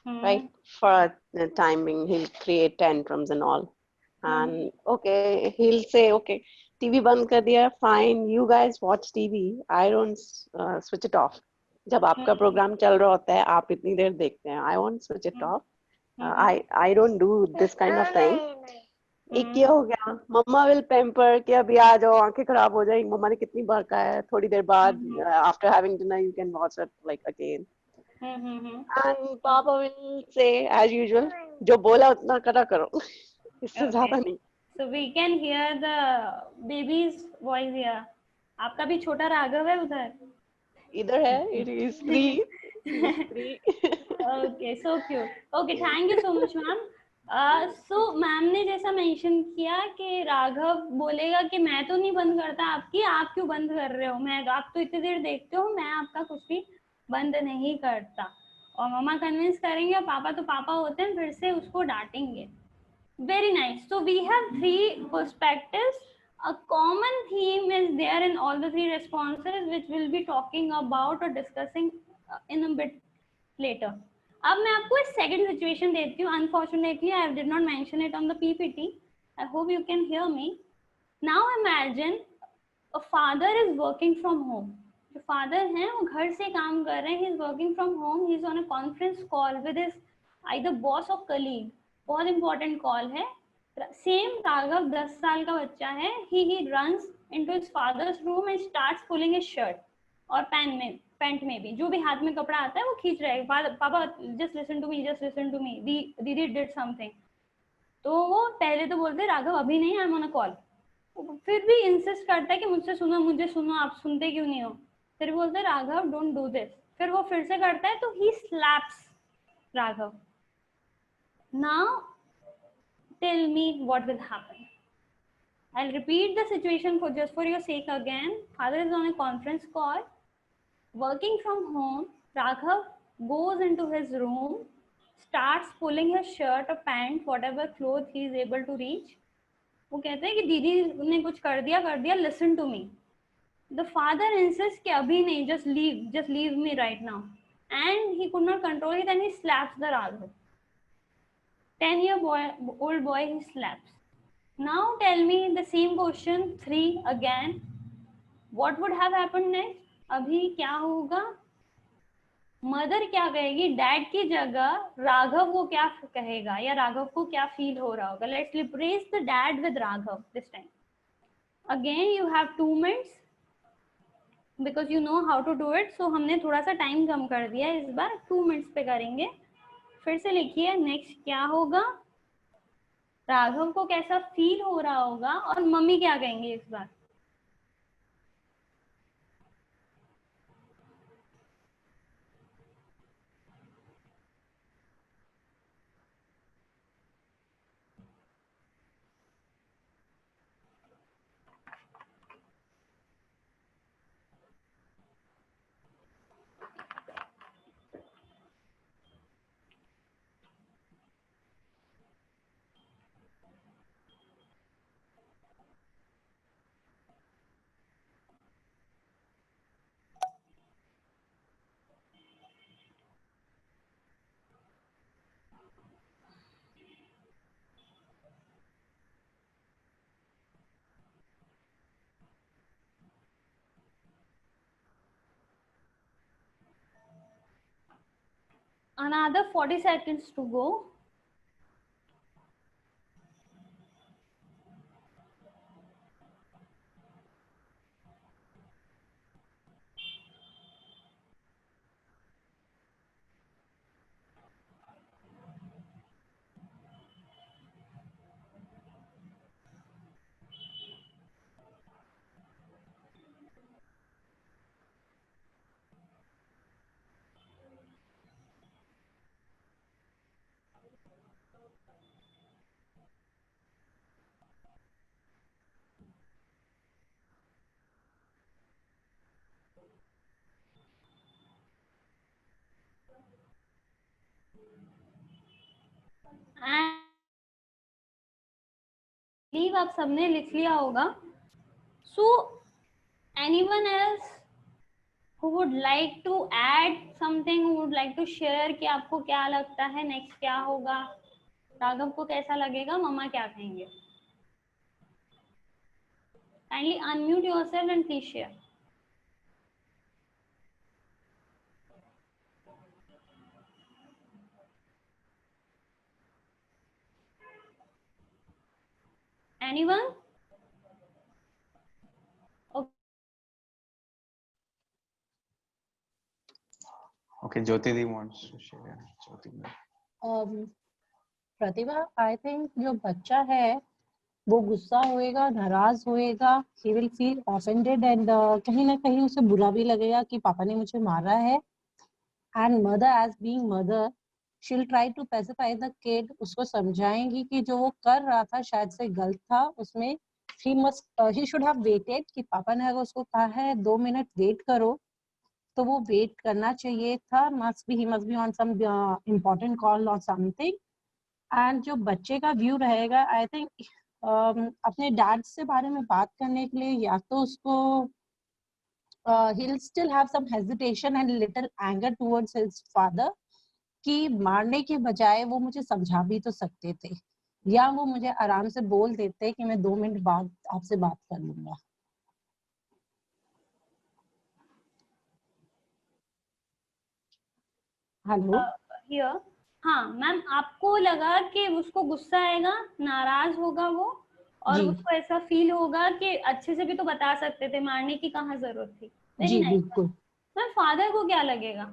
right? For the timing, he'll create tantrums and all. And okay, he'll say, okay, TV बंद कर दिया, fine, you guys watch TV. I don't switch it off. जब आपका programme चल रहा होता है, आप इतनी देर देखते हैं. I won't switch it off. I don't do this kind of thing. एक ये हो गया, मम्मा विल पेम्पर कि अभी आ जाओ, आंखें खराब हो जाएंगी, मम्मा ने कितनी बार कहा है, थोड़ी देर बाद after having dinner you can watch it like again. And पापा विल से एज यूजुअल, जो बोला उतना करा करो, इससे ज्यादा नहीं. So we can hear the baby's voice here. आपका भी छोटा राघव है उधर? इधर है, it is 3. Okay, so cute. Okay, thank you so much, ma'am. So ma'am ने जैसा मेंशन किया कि राघव बोलेगा कि मैं तो नहीं बंद करता आपकी, आप क्यों बंद कर रहे हो, मैं आप तो इतनी देर देखते हो, मैं आपका कुछ भी बंद नहीं करता. और मम्मा कन्विंस करेंगे, और पापा तो पापा होते हैं, फिर से उसको डांटेंगे. Very nice. So we have three perspectives. A common theme is there in all the three responses, which we'll be talking about or discussing in a bit later. अब मैं आपको एक second situation देती हूँ. Unfortunately, I did not mention it on the PPT. I hope you can hear me. Now imagine a father is working from home. जो father हैं वो घर से काम कर रहे हैं. He is working from home. He is on a conference call with his either boss or colleague. बहुत इंपॉर्टेंट कॉल है. सेम राघव 10 साल का बच्चा है. He runs into his father's room and starts pulling his shirt, और pant में भी जो भी हाथ में कपड़ा आता है वो खींच रहा है. पापा just listen to me, just listen to me, दीदी डिड समथिंग. तो वो पहले तो बोलते राघव अभी नहीं, I am on a call. फिर भी इंसिस्ट करता है कि मुझसे सुनो, मुझे सुनो, आप सुनते क्यों नहीं हो. फिर बोलते राघव डोंट डू दिस. फिर वो फिर से करता है, तो he slaps Raghav. Now, tell me what will happen. I'll repeat the situation for your sake again. Father is on a conference call, working from home. Raghav goes into his room, starts pulling his shirt or pant, whatever clothes he is able to reach. वो कहते हैं कि दीदी ने कुछ कर दिया, listen to me. The father insists कि अभी नहीं, just leave me right now. And he could not control it and he slaps the Raghav. 10-year-old boy he slaps. Now tell me the same question 3 again. What would have happened next? अभी क्या होगा? Mother क्या कहेगी? Dad की जगह राघव को क्या कहेगा या राघव को क्या फील हो रहा होगा? Let's replace the dad with Raghav this time. Again you have 2 minutes because you know how to do it. So हमने थोड़ा सा टाइम कम कर दिया है इस बार, 2 minutes पे करेंगे. फिर से लिखिए नेक्स्ट क्या होगा, राघव को कैसा फील हो रहा होगा और मम्मी क्या कहेंगे इस बार. Another 40 seconds to go. Leave आप सबने लिख लिया होगा. So anyone else who would like to add something, who would like to share कि आपको क्या लगता है नेक्स्ट क्या होगा, राघव को कैसा लगेगा, मम्मा क्या कहेंगे. kindly unmute yourself and please share. Anyone? Okay, Jyoti Di wants to share. Jyoti. Pratibha, I think जो बच्चा है वो गुस्सा होएगा, नाराज होएगा, he will feel offended and कहीं ना कहीं उसे बुरा भी लगेगा कि पापा ने मुझे मारा है. and mother as being mother she'll try to pacify the kid. उसको समझाएंगी कि जो वो कर रहा था शायद से गलत था, उसमें he should have waited कि पापा ने अगर उसको कहा है 2 मिनट वेट करो तो वो वेट करना चाहिए था. he must be on some important call or something. and जो बच्चे का व्यू रहेगा आई थिंक अपने डैड से बारे में बात करने के लिए या तो उसको he'll still have some hesitation and little anger towards his father कि मारने के बजाय वो मुझे समझा भी तो सकते थे या वो मुझे आराम से बोल देते कि मैं 2 मिनट बाद आपसे बात कर लूंगा. Hello here. हाँ मैम, आपको लगा कि उसको गुस्सा आएगा, नाराज होगा वो और उसको ऐसा फील होगा कि अच्छे से भी तो बता सकते थे, मारने की कहाँ जरूरत थी. जी बिल्कुल. मैम फादर को क्या लगेगा?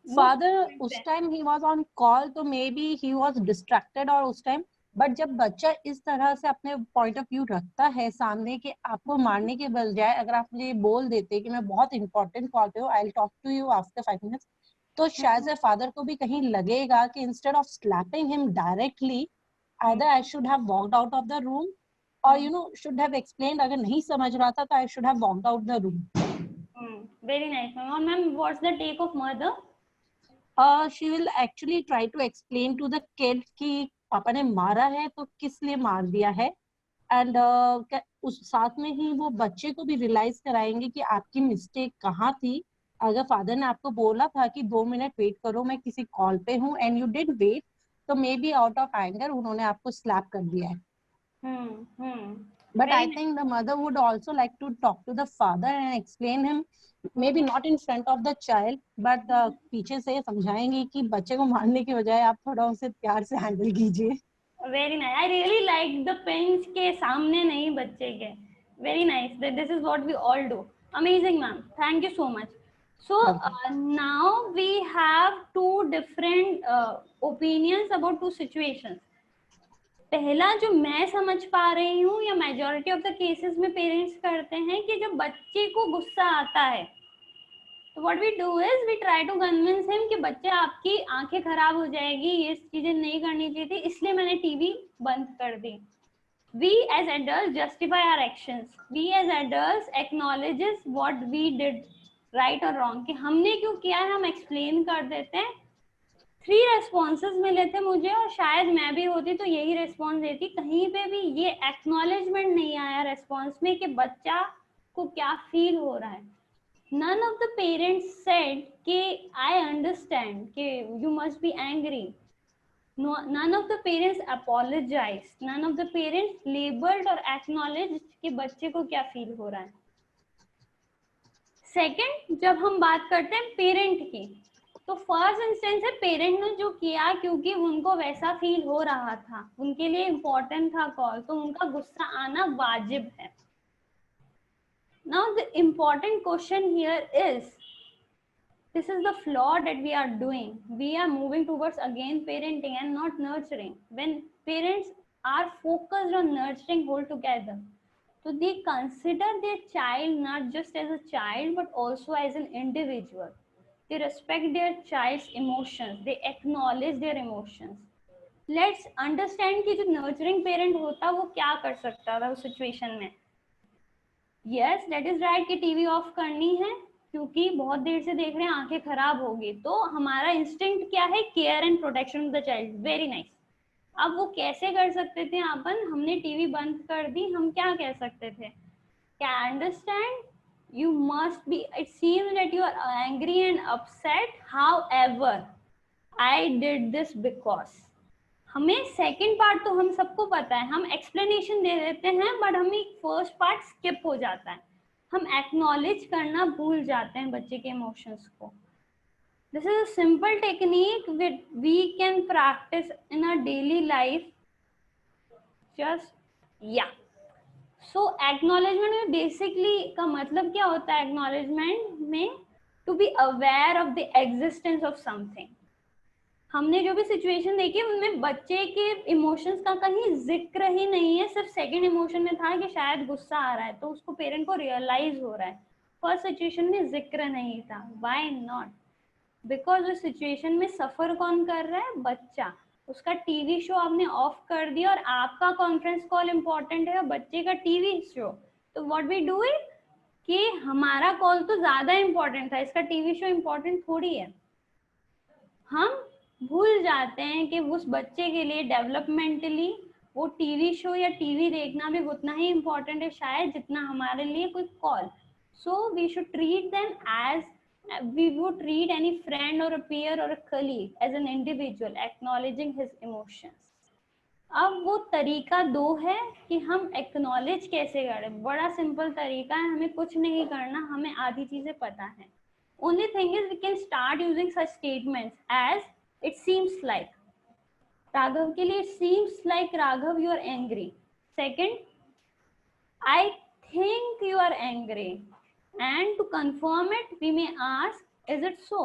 फादर उस time he was on call तो maybe he was distracted और उस टाइम, बट जब बच्चा इस तरह से अपने पॉइंट ऑफ व्यू रखता है सामने कि आपको मारने के बजाय अगर आप मुझे बोल देते कि मैं बहुत इंपॉर्टेंट कॉल पे हूँ, I will talk to you after 5 minutes, तो शायद से फादर को भी कहीं लगेगा कि instead of slapping him directly either I should have walked out of the room or should have explained. अगर नहीं समझ रहा था तो I should have walked out the room. Very nice, ma'am. And ma'am, what's the take of mother? she will actually try to explain to the kid कि पापा ने मारा है तो किस लिए मार दिया है, एंड उस साथ में ही वो बच्चे को भी रियलाइज कराएंगे कि आपकी मिस्टेक कहाँ थी. अगर फादर ने आपको बोला था कि 2 मिनट वेट करो मैं किसी कॉल पे हूँ एंड यू डिड वेट, तो may be out of anger उन्होंने आपको स्लैप कर दिया है. But I think the mother would also like to talk to the father and explain him, maybe not in front of the child, but पीछे से समझाएंगे कि बच्चे को मारने की बजाय आप थोड़ा उसे प्यार से हैंडल कीजिए. Very nice. I really like the pinch के सामने नहीं बच्चे के. Very nice. This is what we all do. Amazing, ma'am. Thank you so much. So now we have two different opinions about two situations. पहला जो मैं समझ पा रही हूँ या मेजॉरिटी ऑफ द केसेस में पेरेंट्स करते हैं कि जब बच्चे को गुस्सा आता है तो what we do is we try to convince him कि बच्चे आपकी आंखें खराब हो जाएगी, ये चीजें नहीं करनी चाहिए थी, इसलिए मैंने टीवी बंद कर दी. We as adults justify our actions. We as adults acknowledges what we did right or wrong. कि हमने क्यों किया है हम एक्सप्लेन कर देते हैं. 3 रेस्पॉन्सेज मिले थे मुझे और शायद मैं भी होती तो यही रेस्पॉन्स देती. कहीं पे भी ये एक्नॉलेजमेंट नहीं आया रेस्पॉन्स में कि बच्चा को क्या फील हो रहा है. None of the parents said कि I understand कि you must be angry. No, none of the parents apologized. None of the parents labeled or acknowledged कि बच्चे को क्या फील हो रहा है. सेकेंड, जब हम बात करते हैं पेरेंट की, तो फर्स्ट इंस्टेंस है पेरेंट ने जो किया क्योंकि उनको वैसा फील हो रहा था, उनके लिए इम्पोर्टेंट था कॉल, तो उनका गुस्सा आना वाजिब है. Now the important question here is, this is the flaw that we are doing. We are moving towards again parenting and not nurturing. When parents are focused on nurturing altogether, so they consider their child not just as a child but also as an individual. They respect their child's emotions. They acknowledge their emotions. Let's understand कि जो nurturing parent होता वो क्या कर सकता था उस situation में. Yes, that is right कि टीवी ऑफ करनी है क्योंकि बहुत देर से देख रहे हैं आंखें खराब होगी, तो हमारा इंस्टिंक्ट क्या है, care and protection of the child. Very nice. अब वो कैसे कर सकते थे अपन, हमने टीवी बंद कर दी, हम क्या कह सकते थे, क्या understand you must be, it seems that you are angry and upset, however I did this because. हमें सेकंड पार्ट तो हम सबको पता है, हम एक्सप्लेनेशन दे देते हैं बट हमें फर्स्ट पार्ट स्किप हो जाता है, हम एक्नॉलेज करना भूल जाते हैं बच्चे के इमोशंस को. This is a simple technique which we can practise in our daily life. Just या सो एक्नॉलेजमेंट में बेसिकली का मतलब क्या होता है, एक्नॉलेजमेंट में to be aware of the existence of something. हमने जो भी सिचुएशन देखी उनमें बच्चे के इमोशंस का कहीं जिक्र ही नहीं है, सिर्फ सेकंड इमोशन में था कि शायद गुस्सा आ रहा है तो उसको पेरेंट को रियलाइज हो रहा है. फर्स्ट सिचुएशन में जिक्र नहीं था. Why not? बिकॉज उस सिचुएशन में सफर कौन कर रहा है, बच्चा. उसका टीवी शो आपने ऑफ कर दिया और आपका कॉन्फ्रेंस कॉल इम्पोर्टेंट है और बच्चे का टीवी शो. तो व्हाट वी डू इट कि हमारा कॉल तो ज्यादा इम्पोर्टेंट था, इसका टीवी शो इम्पोर्टेंट थोड़ी है. हम भूल जाते हैं कि उस बच्चे के लिए डेवलपमेंटली वो टीवी शो या टीवी देखना भी उतना ही इम्पोर्टेंट है शायद जितना हमारे लिए कोई call. So we should treat them as we would treat any friend or a peer or a colleague, as an individual acknowledging his emotions. अब वो तरीका 2 है कि हम एक्नॉलेज कैसे करें. बड़ा सिंपल तरीका है, हमें कुछ नहीं करना, हमें आधी चीजें पता है. Only thing is we can start using such statements as it seems like. Raghav के लिए it seems like Raghav you are angry. Second, I think you are angry. And to confirm it, we may ask, is it so?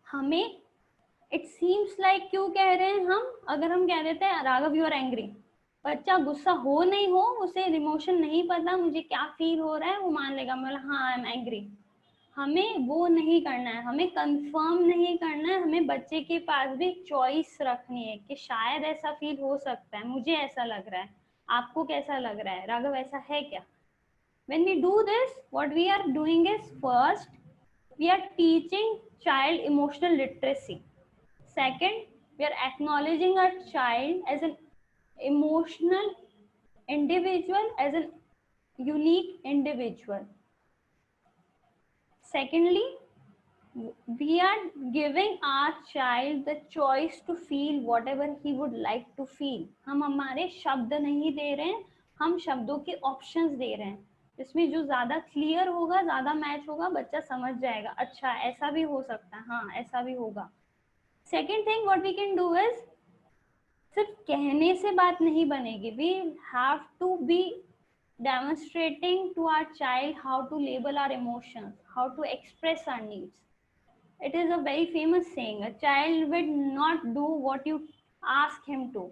हमें it seems like क्यों कह रहे हैं हम? अगर हम कह देते हैं राघव you are angry, बच्चा गुस्सा हो नहीं हो, उसे इमोशन नहीं पता मुझे क्या फील हो रहा है, वो मान लेगा मतलब हाँ आई एम एंग्री. हमें वो नहीं करना है, हमें कंफर्म नहीं करना है, हमें बच्चे के पास भी चॉइस रखनी है कि शायद ऐसा फील हो सकता है, मुझे ऐसा लग रहा है, आपको कैसा लग रहा है, राघव ऐसा है क्या. When we do this, what we are doing is first we are teaching child emotional literacy. Second, we are acknowledging our child as an emotional individual, as a unique individual. Secondly, we are giving our child the choice to feel whatever he would like to feel. हम हमारे शब्द नहीं दे रहे हैं, हम शब्दों के options दे रहे हैं, जिसमें जो ज्यादा क्लियर होगा, ज्यादा मैच होगा, बच्चा समझ जाएगा, अच्छा ऐसा भी हो सकता है, हाँ ऐसा भी होगा. Second thing what we can do is, सिर्फ कहने से बात नहीं बनेगी. We have to be demonstrating to our child how to label our emotions, how to express our needs. It is a very famous saying, a child will not do what you ask him to,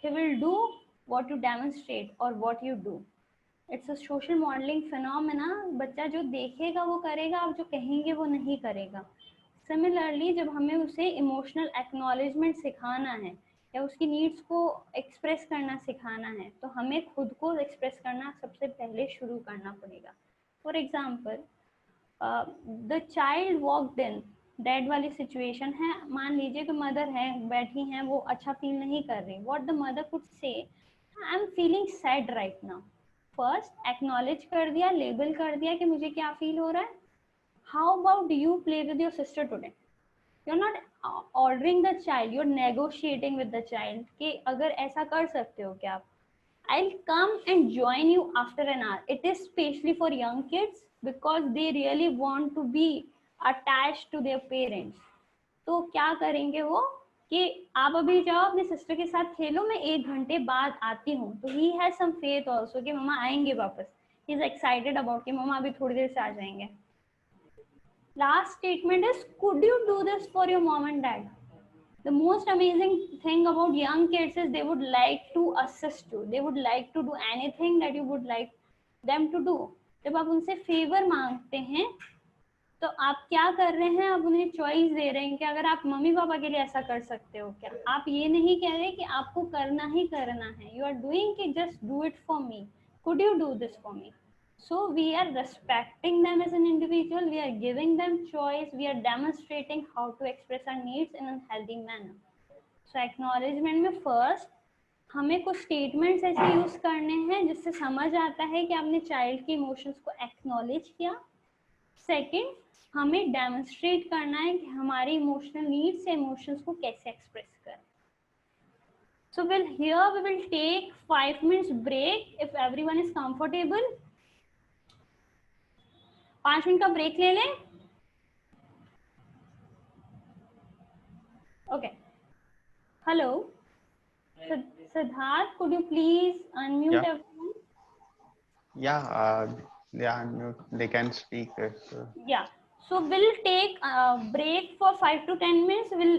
he will do what you demonstrate or what you do. It's a social modeling phenomena. बच्चा जो देखेगा वो करेगा, आप जो कहेंगे वो नहीं करेगा. Similarly, जब हमें उसे इमोशनल एक्नॉलेजमेंट सिखाना है या उसकी नीड्स को एक्सप्रेस करना सिखाना है, तो हमें खुद को एक्सप्रेस करना सबसे पहले शुरू करना पड़ेगा. For example, the child walked in, dead वाली सिचुएशन है, मान लीजिए कि मदर है, बैठी हैं, वो अच्छा फील नहीं कर रही. What the mother could say, I am feeling sad right now. First acknowledge कर दिया, लेबल कर दिया कि मुझे क्या फील हो रहा है. How about you play with your sister today? You're not ordering the child, you're negotiating with the child कि अगर ऐसा कर सकते हो क्या आप. I'll come and join you after an hour. It is especially for young kids because they really want to be attached to their parents. तो क्या करेंगे वो कि आप अभी जाओ अपने सिस्टर के साथ खेलो, मैं 1 घंटे बाद आती हूँ. तो he has some faith also कि मम्मा आएंगे वापस. He is excited about कि मम्मा अभी थोड़ी देर से आ जाएंगे. Last statement is, could you do this for your mom and dad? The most amazing thing about young kids is they would like to assist you. They would like to do anything that you would like them to do. जब आप उनसे favour मांगते हैं तो आप क्या कर रहे हैं, आप उन्हें चॉइस दे रहे हैं कि अगर आप मम्मी पापा के लिए ऐसा कर सकते हो क्या. आप ये नहीं कह रहे कि आपको करना ही करना है. यू आर डूइंग कि just do it for me, could you do this for me. So we are respecting them as an individual, we are giving them choice, we are demonstrating how to express our needs in a healthy manner. So acknowledgement में first हमें कुछ statements ऐसे use करने हैं जिससे समझ आता है कि आपने child के emotions को acknowledge किया. Second, हमें demonstrate करना है कि हमारे emotional needs से emotions को कैसे express करें. So here we will take 5 minutes break if everyone is comfortable. 5 minute का ब्रेक ले लें. Okay. Hello Siddharth, could you please unmute Yeah. everyone? Yeah, they are unmute. They can speak. Yeah. So we'll take a break for 5 to 10 minutes. We'll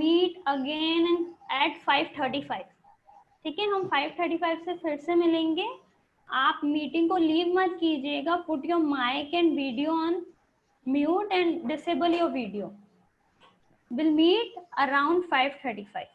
meet again at 5:35. ठीक है, हम 5:35 से फिर से मिलेंगे. आप मीटिंग को लीव मत कीजिएगा. Put your mic and video on mute and disable your video. We'll meet around 5:35.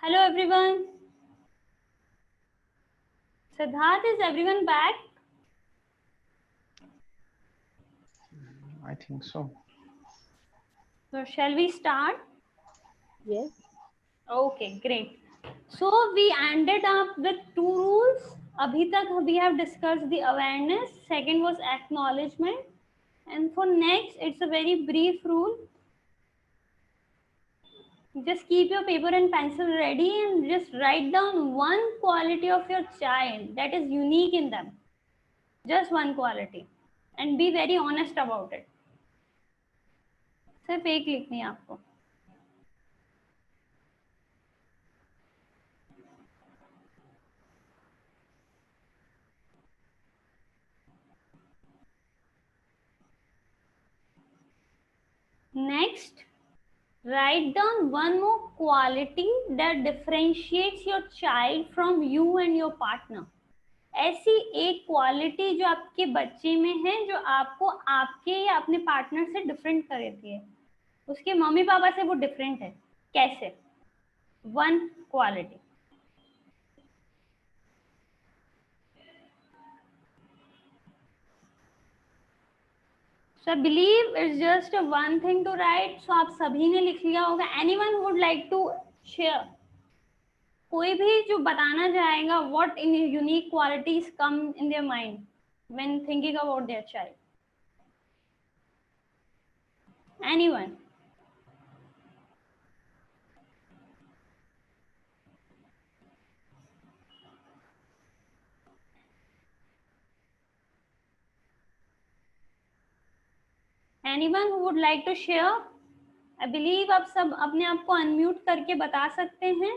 Hello everyone. Siddharth, is everyone back? I think so. So shall we start? Yes. Okay, great. So we ended up with 2 rules. Abhi tak we have discussed the awareness. Second was acknowledgement. And for next, it's a very brief rule. Just keep your paper and pencil ready and just write down one quality of your child that is unique in them. Just one quality. And be very honest about it. सिर्फ एक लिखनी है आपको. Next, write down one more quality that differentiates your child from you and your partner. ऐसी एक quality जो आपके बच्चे में है जो आपको आपके या अपने पार्टनर से डिफरेंट कर देती है. उसके मम्मी पापा से वो डिफरेंट है. कैसे? One quality. So I believe it's just a one thing to write. So आप सभी ने लिख लिया होगा. Anyone would like to share? कोई भी जो बताना चाहेगा what in unique qualities come in their mind when thinking about their child? Anyone? Anyone who would like to share? I believe आप सब अपने आप को unmute करके बता सकते हैं.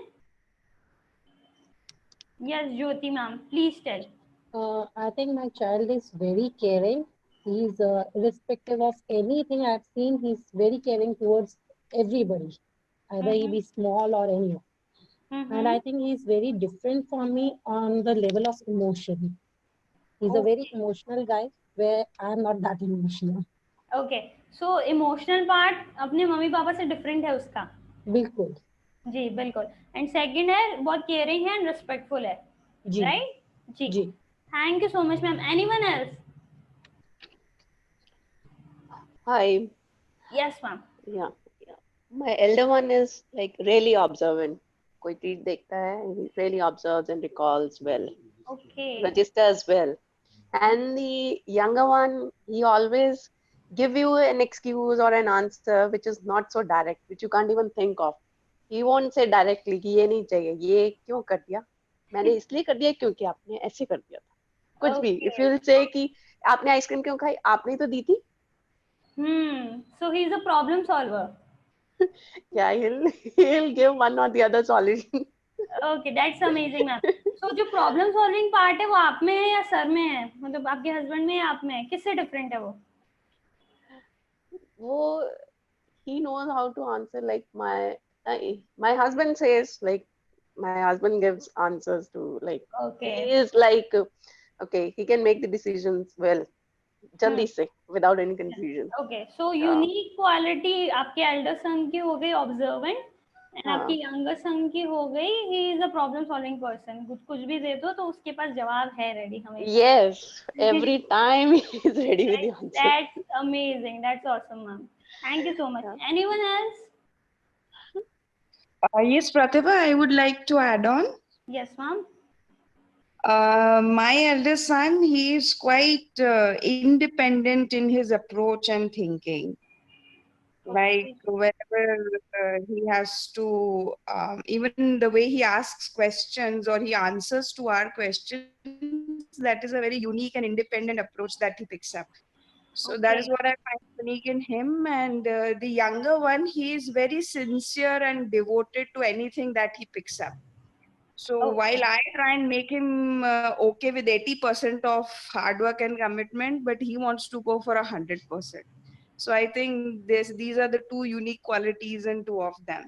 Yes, Jyoti ma'am, please tell. I think my child is very caring. He's irrespective of anything I've seen. He's very caring towards everybody, either he be small or anyone. And I think he's very different from me on the level of emotion. He's a very emotional guy where I'm not that emotional. Okay, so emotional part अपने mummy papa से different है उसका. बिल्कुल. जी बिल्कुल. And second है बहुत caring है and respectful है. जी. Right? Ji. Ji. Thank you so much, ma'am. Anyone else? Hi. Yes, ma'am. Yeah. My elder one is like really observant. कोई चीज देखता है, he really observes and recalls well. Okay. Registers well. And the younger one, he always give you an excuse or an answer which is not so direct, which you can't even think of. He won't say directly कि ये नहीं चाहिए, ये क्यों कर दिया? मैंने इसलिए कर दिया क्योंकि आपने ऐसे कर दिया था. कुछ भी. If you'll say कि आपने आइसक्रीम क्यों खाई? आपने तो दी थी. So he's a problem solver. Yeah, he'll give one or the other solution. Okay, that's amazing, ma'am. So जो problem solving part है वो आप में है या सर में है? मतलब आपके husband में या आप में है? किससे different है वो? वो he knows how to answer. Like my husband says, like my husband gives answers to like. Okay. He is like okay, he can make the decisions well. जल्दी से without any confusion. Okay, so unique quality आपके elder son की हो गई observant and आपकी younger son की हो गई he is a problem solving person. कुछ भी दे दो तो उसके पास जवाब है ready हमेशा. Yes, every time he is ready with the answer. That's amazing. That's awesome, ma'am. Thank you so much. Anyone else? Yes, Pratibha, I would like to add on. Yes, ma'am. My eldest son, he is quite independent in his approach and thinking. Like whenever he has to, even the way he asks questions or he answers to our questions, that is a very unique and independent approach that he picks up. So that is what I find unique in him. And the younger one, he is very sincere and devoted to anything that he picks up. So while I try and make him okay with 80% of hard work and commitment, but he wants to go for 100%. So I think these are the two unique qualities in two of them.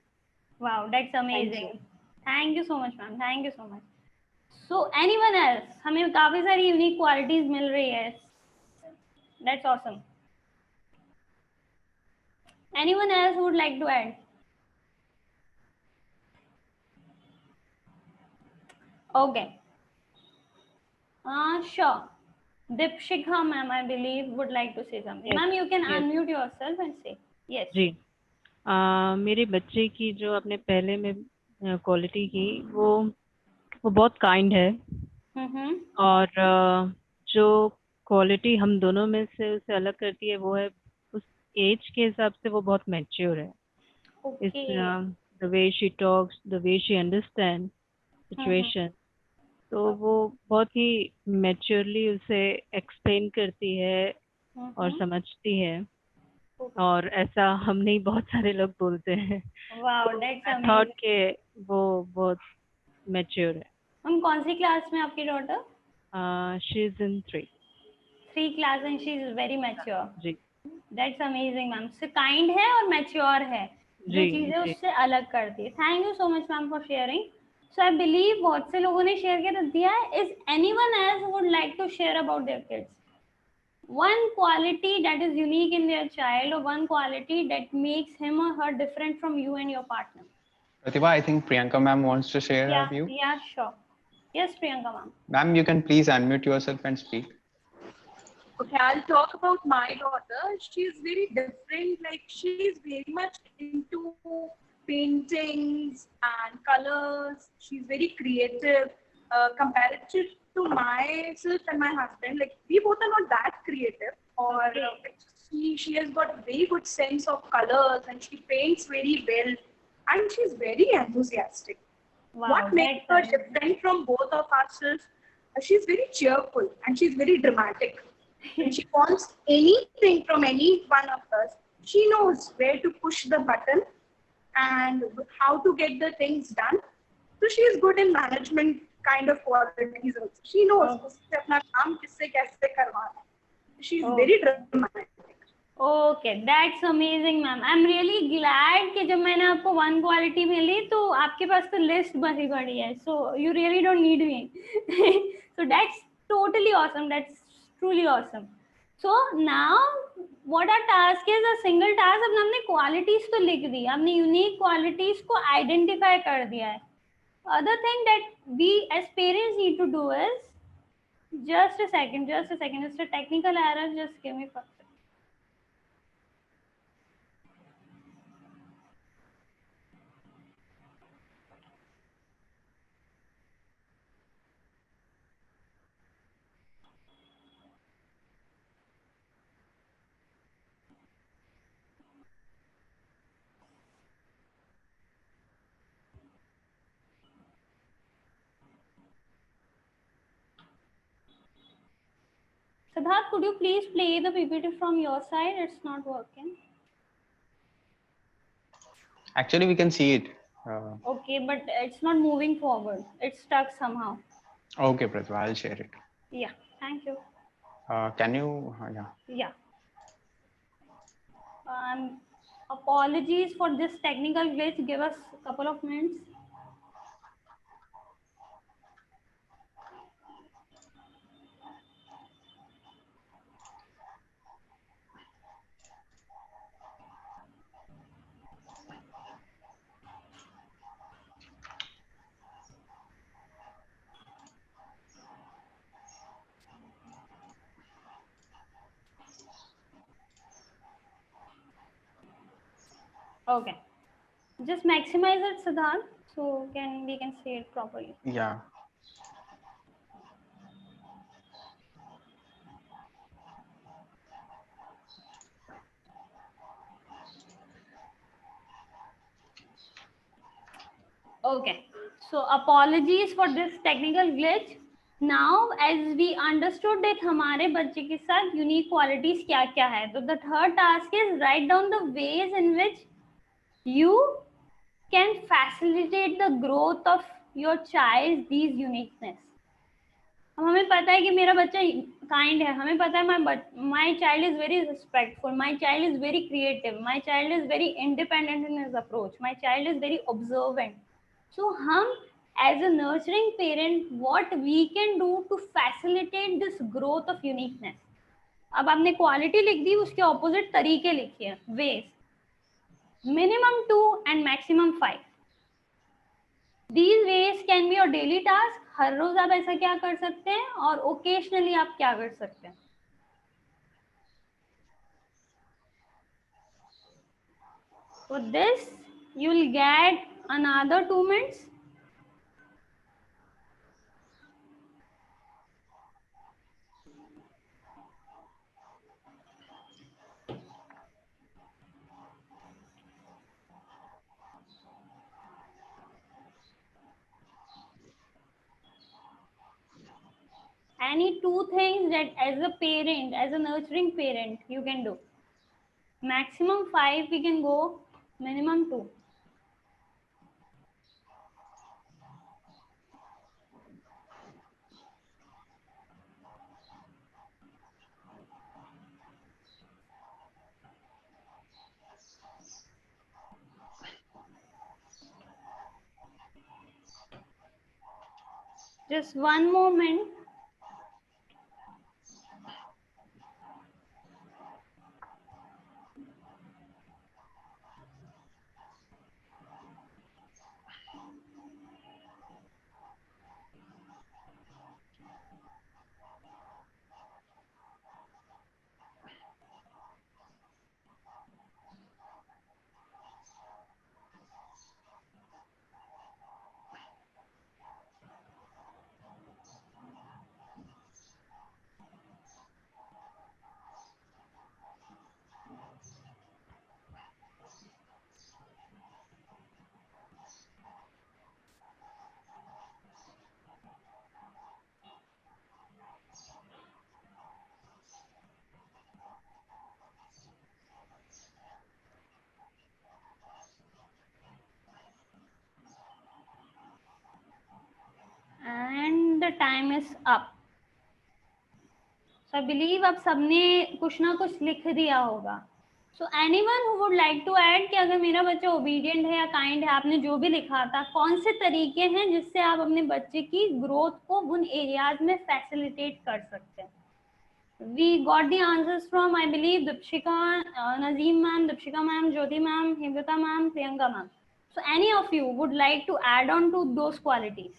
Wow, that's amazing. Thank you so much, ma'am. Thank you so much. So anyone else? हमें काफी सारी unique qualities मिल रही है. That's awesome. Anyone else who would like to add? Okay. Sure. Dipshikha ma'am, I believe, would like to say something. Yes, Ma'am, you can yes. unmute yourself and say. Yes. जी मेरे बच्चे की जो आपने पहले में quality की वो बहुत काइंड है और जो क्वालिटी हम दोनों में से उसे अलग करती है वो है उस एज के हिसाब से वो बहुत मैच्योर है. इस the way she talks, the way she understand situation, तो वो बहुत ही मैच्योरली उसे एक्सप्लेन करती है और समझती है. और ऐसा हम नहीं, बहुत सारे लोग बोलते हैं. थॉट के वो बहुत मैच्योर है. हम कौन सी क्लास में आपकी daughter? She is in 3 class and she is very mature. जी. That's amazing ma'am. से काइंड है और मैच्योर है, जो चीजें उससे अलग करती है. Thank you so much ma'am for sharing. So I believe बहुत से लोगों ने शेयर कर दिया है. Is anyone else would like to share about their kids? One quality that is unique in their child, or one quality that makes him or her different from you and your partner. Pratibha, I think Priyanka ma'am wants to share her view. Yeah, sure. Yes, Priyanka ma'am. Ma'am, you can please unmute yourself and speak. Okay, I'll talk about my daughter. She's very different. Like, she's very much into paintings and colors. She's very creative. Compared to myself and my husband, like, we both are not that creative. Or she has got very good sense of colors, and she paints very well, and she's very enthusiastic. Wow, what makes her different from both of ourselves? She's very cheerful and she's very dramatic. When she wants anything from any one of us, she knows where to push the button and how to get the things done. So she is good in management kind of qualities also. She knows उससे अपना काम किससे कैसे करवाना. She is very dramatic. Okay, that's amazing, ma'am. I'm really glad कि जब मैंने आपको one quality मिली तो आपके पास तो list बनी पड़ी है. So you really don't need me. So that's totally awesome. That's truly awesome. So now what our task is, a single task. अब हमने qualities तो लिख दी, हमने unique qualities को identify कर दिया है. Other thing that we as parents need to do is, just a second, it's a technical error, just give me 1 second. Siddharth, could you please play the PPT from your side? It's not working. Actually, we can see it. Okay, but it's not moving forward. It's stuck somehow. Okay, Pratibha, I'll share it. Yeah, thank you. Can you? Yeah. Apologies for this technical glitch. Give us a couple of minutes. Okay, just maximize it, Siddharth, so we can see it properly. Yeah. Okay, so apologies for this technical glitch. Now as we understood that हमारे बच्चे के साथ unique qualities क्या क्या है, तो the third task is write down the ways in which you can facilitate the growth of your child's these uniqueness. हमें पता है कि मेरा बच्चा kind है, हमें पता है my child is very respectful, my child is very creative, my child is very independent in his approach, my child is very observant. So हम as a nurturing parent, what we can do to facilitate this growth of uniqueness. अब आपने quality लिख दी, उसके opposite तरीके लिखिए, ways. Minimum 2 and maximum 5. These ways can be your daily task. हर रोज आप ऐसा क्या कर सकते हैं और ओकेशनली आप क्या कर सकते हैं. For this, you will get another 2 minutes. Any 2 things that as a parent, as a nurturing parent, you can do. Maximum 5 we can go, minimum 2. Just one moment. And the time is up. So I believe आप सबने कुछ ना कुछ लिख दिया होगा. So anyone who would like to add कि अगर मेरा बच्चा obedient है या kind है, आपने जो भी लिखा था, कौन से तरीके हैं जिससे आप अपने बच्चे की growth को उन areas में facilitate कर सकते हैं? We got the answers from, I believe, Dipshika, Nazeem ma'am, Dipshika ma'am, Jyoti ma'am, Himrita ma'am, Priyanka ma'am. So any of you would like to add on to those qualities?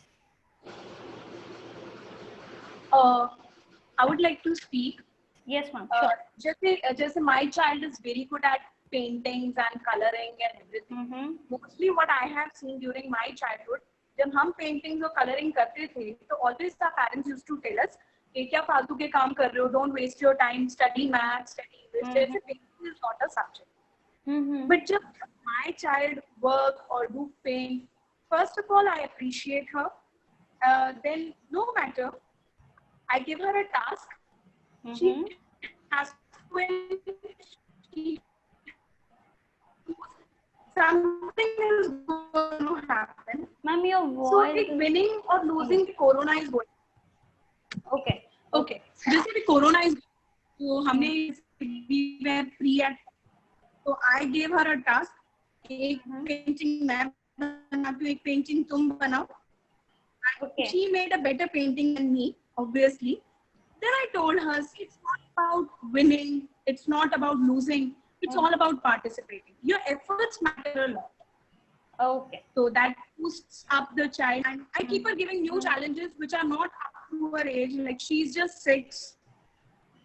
I would like to speak. Yes, ma'am. Sure. Just my child is very good at paintings and coloring and everything. Mostly what I have seen during my childhood, जब हम paintings और coloring करते थे, तो always the parents used to tell us कि क्या फालतू के काम कर रहे हो, don't waste your time, study math, study English. जैसे painting is not a subject. But जब my child work or do paint, first of all I appreciate her. Then no matter, I give her a task. She has something is going to happen. Ma'am, your voice. So like winning or losing, Corona is going. Okay. Okay. जैसे भी Corona is, तो हमने we were free at. So I gave her a task. एक painting मैं बनाती हूँ, एक painting तुम बनाओ. Okay. She made a better painting than me, obviously. Then I told her, it's not about winning, it's not about losing, it's all about participating. Your efforts matter a lot. Okay. So that boosts up the child. And I keep her giving new challenges which are not up to her age. Like she's just 6.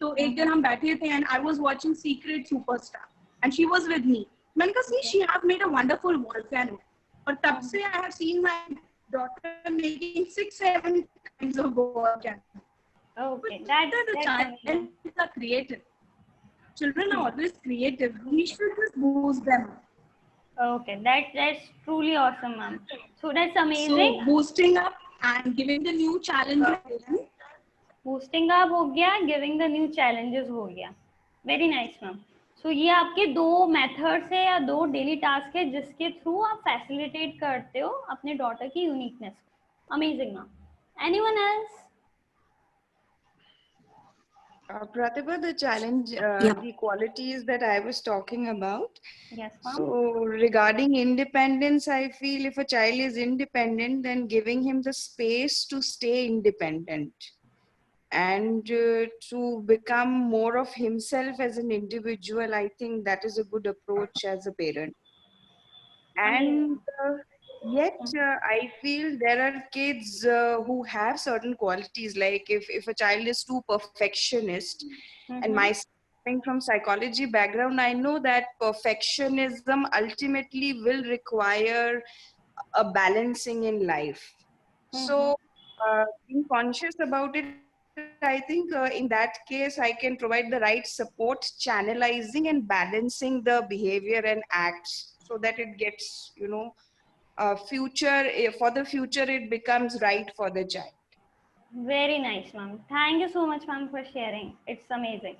So एक दिन हम बैठे थे and I was watching Secret Superstar and she was with me. मैंने कहा, see, she have made a wonderful volcano. और तब से I have seen my daughter making 6-7 kinds of volcano. Okay, that's child is a creative. Children are always creative. We should just boost them. Okay, that's truly awesome, ma'am. So that's amazing. So boosting up and giving the new challenges. Boosting up हो गया, giving the new challenges हो गया. Very nice, ma'am. So ये आपके 2 methods है या 2 daily task है जिसके through आप facilitate करते हो अपने daughter की uniqueness. Amazing, ma'am. Anyone else? Pratibha, the challenge, the qualities that I was talking about. Yes, ma'am. So regarding independence, I feel if a child is independent, then giving him the space to stay independent and to become more of himself as an individual, I think that is a good approach as a parent. And Yet, I feel there are kids who have certain qualities. Like if a child is too perfectionist, and my coming from psychology background, I know that perfectionism ultimately will require a balancing in life. So, being conscious about it, I think in that case, I can provide the right support, channelizing and balancing the behavior and acts so that it gets, for the future, it becomes right for the child. Very nice, ma'am. Thank you so much, ma'am, for sharing. It's amazing.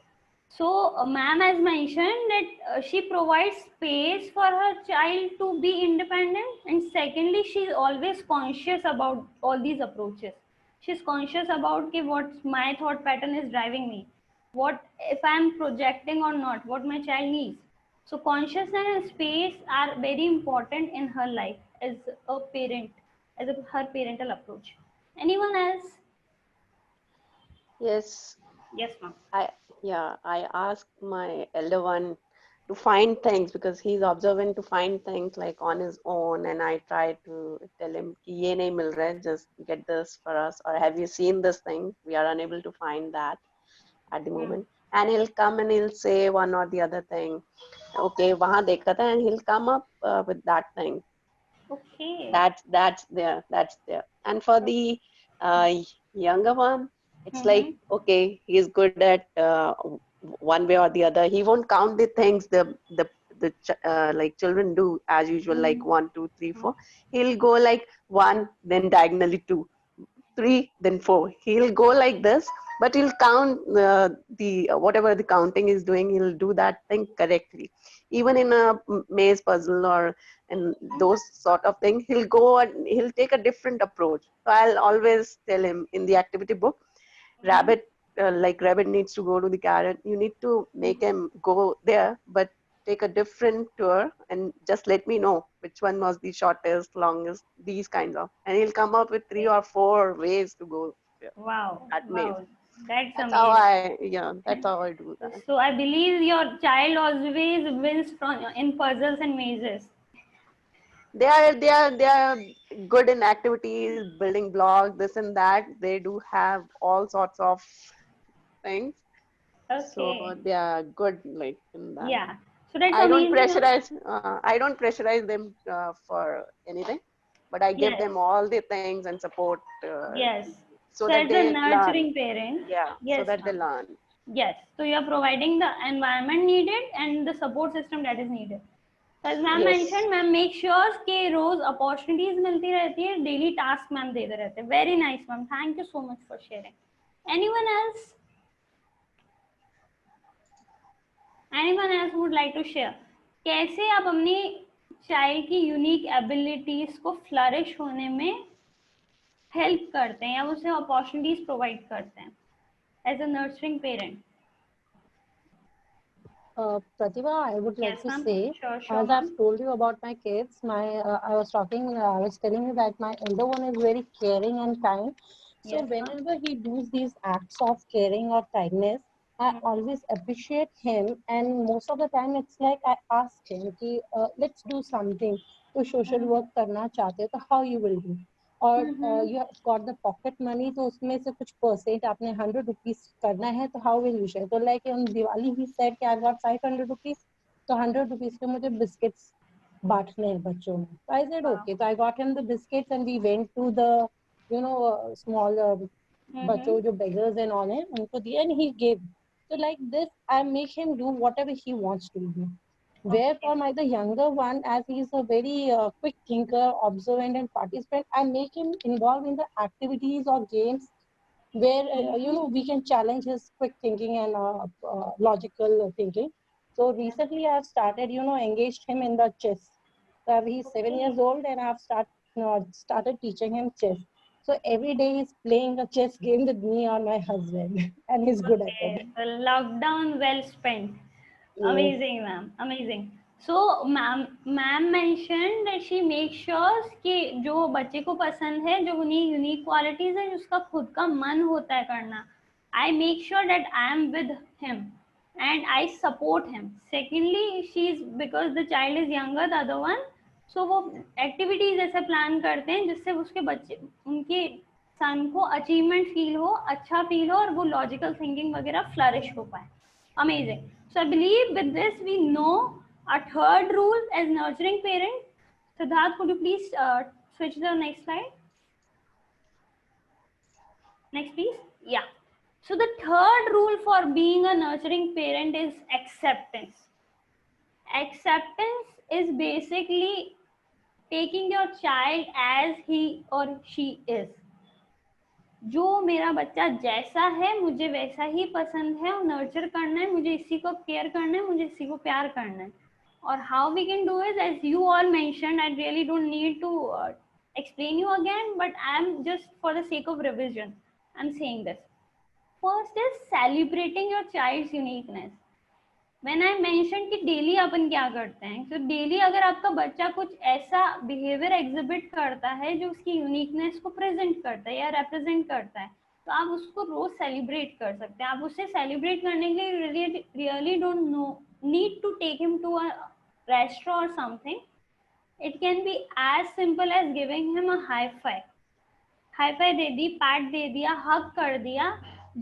So, ma'am has mentioned that she provides space for her child to be independent, and secondly, she's always conscious about all these approaches. She's conscious about okay, what my thought pattern is driving me, what if I'm projecting or not, what my child needs. So, consciousness and space are very important in her life as a parent, as her parental approach. Anyone else? Yes, Yes, ma'am. I asked my elder one to find things because he's observant to find things like on his own, and I try to tell him कि ये नहीं मिल रहा है, just get this for us, or have you seen this thing? We are unable to find that at the moment. And he'll come and he'll say one or the other thing. Okay, वहाँ देखा था, and he'll come up with that thing. Okay. That's there. And for the younger one, it's like, okay, he's good at one way or the other. He won't count the things like children do as usual, like 1, 2, 3, 4. He'll go like 1, then diagonally 2, 3, then 4. He'll go like this, but he'll count the whatever the counting is doing. He'll do that thing correctly. Even in a maze puzzle or in those sort of things, he'll go and he'll take a different approach. So I'll always tell him in the activity book, rabbit needs to go to the carrot. You need to make him go there, but take a different tour and just let me know which one was the shortest, longest, these kinds of, and he'll come up with 3 or 4 ways to go there. Wow. At maze. Wow. That's That's amazing. that's how I do that. So I believe your child always wins from in puzzles and mazes. They are good in activities, building blocks, this and that. They do have all sorts of things. Okay. So they are good like in that. Yeah. So that's I don't amazing. pressurize them for anything, but I give them all the things and support. Yes. So as that a they nurturing learn. parent. Yeah. Yes, So that they ma'am. learn. Yes. So you are providing the environment needed and the support system that is needed. As ma'am mentioned, ma'am make sure कि रोज opportunities मिलती रहती है, daily task ma'am देते रहते हैं. Very nice, ma'am. Thank you so much for sharing. Anyone else? Anyone else would like to share? कैसे आप अपनी child की unique abilities को flourish होने में help करते हैं या उसे opportunities provide करते हैं as a nurturing parent? Pratibha, I would like to say, Sure, as I've told you about my kids, I was telling you that my elder one is very caring and kind. So whenever he does these acts of caring or kindness, I always appreciate him. And most of the time, it's like I ask him, कि, let's do something. तो social work करना चाहते हो तो how you will do? और you have got the pocket money, तो उसमें से कुछ percent आपने 100 rupees करना है तो how will you share? तो like on Diwali he said कि I got 500 rupees, तो 100 rupees के मुझे biscuits बांटने हैं बच्चों में. So I said okay, so I got him the biscuits and we went to the small बच्चों जो beggars and all हैं उनको दिए and he gave. So like this I make him do whatever he wants to do. Wherefore, the younger one, as he is a very quick thinker, observant, and participant, I make him involved in the activities or games where we can challenge his quick thinking and logical thinking. So recently, I have started, engaged him in the chess. So he's 7 years old, and I have started teaching him chess. So every day he's playing a chess game with me or my husband, and he's good at it. The lockdown well spent. Amazing, ma'am. Amazing. So, ma'am mentioned that she makes sure कि जो बच्चे को पसंद है, जो उन्हीं unique qualities है, जिसका खुद का मन होता है करना, I make sure that I am with him and I support him. Secondly, because the child is younger, the other one, सो वो एक्टिविटीज ऐसे प्लान करते हैं जिससे उसके बच्चे, उनके सन को अचीवमेंट फील हो, अच्छा फील हो, और वो लॉजिकल थिंकिंग वगैरह फ्लरिश हो पाए. Amazing. So I believe with this we know a third rule as nurturing parent. Siddharth, could you please switch the next slide? Next, please. Yeah. So the third rule for being a nurturing parent is acceptance. Acceptance is basically taking your child as he or she is. जो मेरा बच्चा जैसा है मुझे वैसा ही पसंद है, और नर्चर करना है, मुझे इसी को केयर करना है, मुझे इसी को प्यार करना है. Or how we can do is, as you all mentioned, I really don't need to explain you again, but I'm just for the sake of revision, I'm saying this. First is celebrating your child's uniqueness. When I mentioned कि daily अपन क्या करते हैं, तो daily अगर आपका बच्चा कुछ ऐसा बिहेवियर एग्जिबिट करता है जो उसकी यूनिकनेस को प्रेजेंट करता है या रिप्रेजेंट करता है, तो आप उसको रोज सेलिब्रेट कर सकते हैं. आप उससे सेलिब्रेट करने के लिए really don't no need to take him to a restaurant or something. It can be as simple as giving him a high five. High five they the, pat दे दिया, hug कर दिया.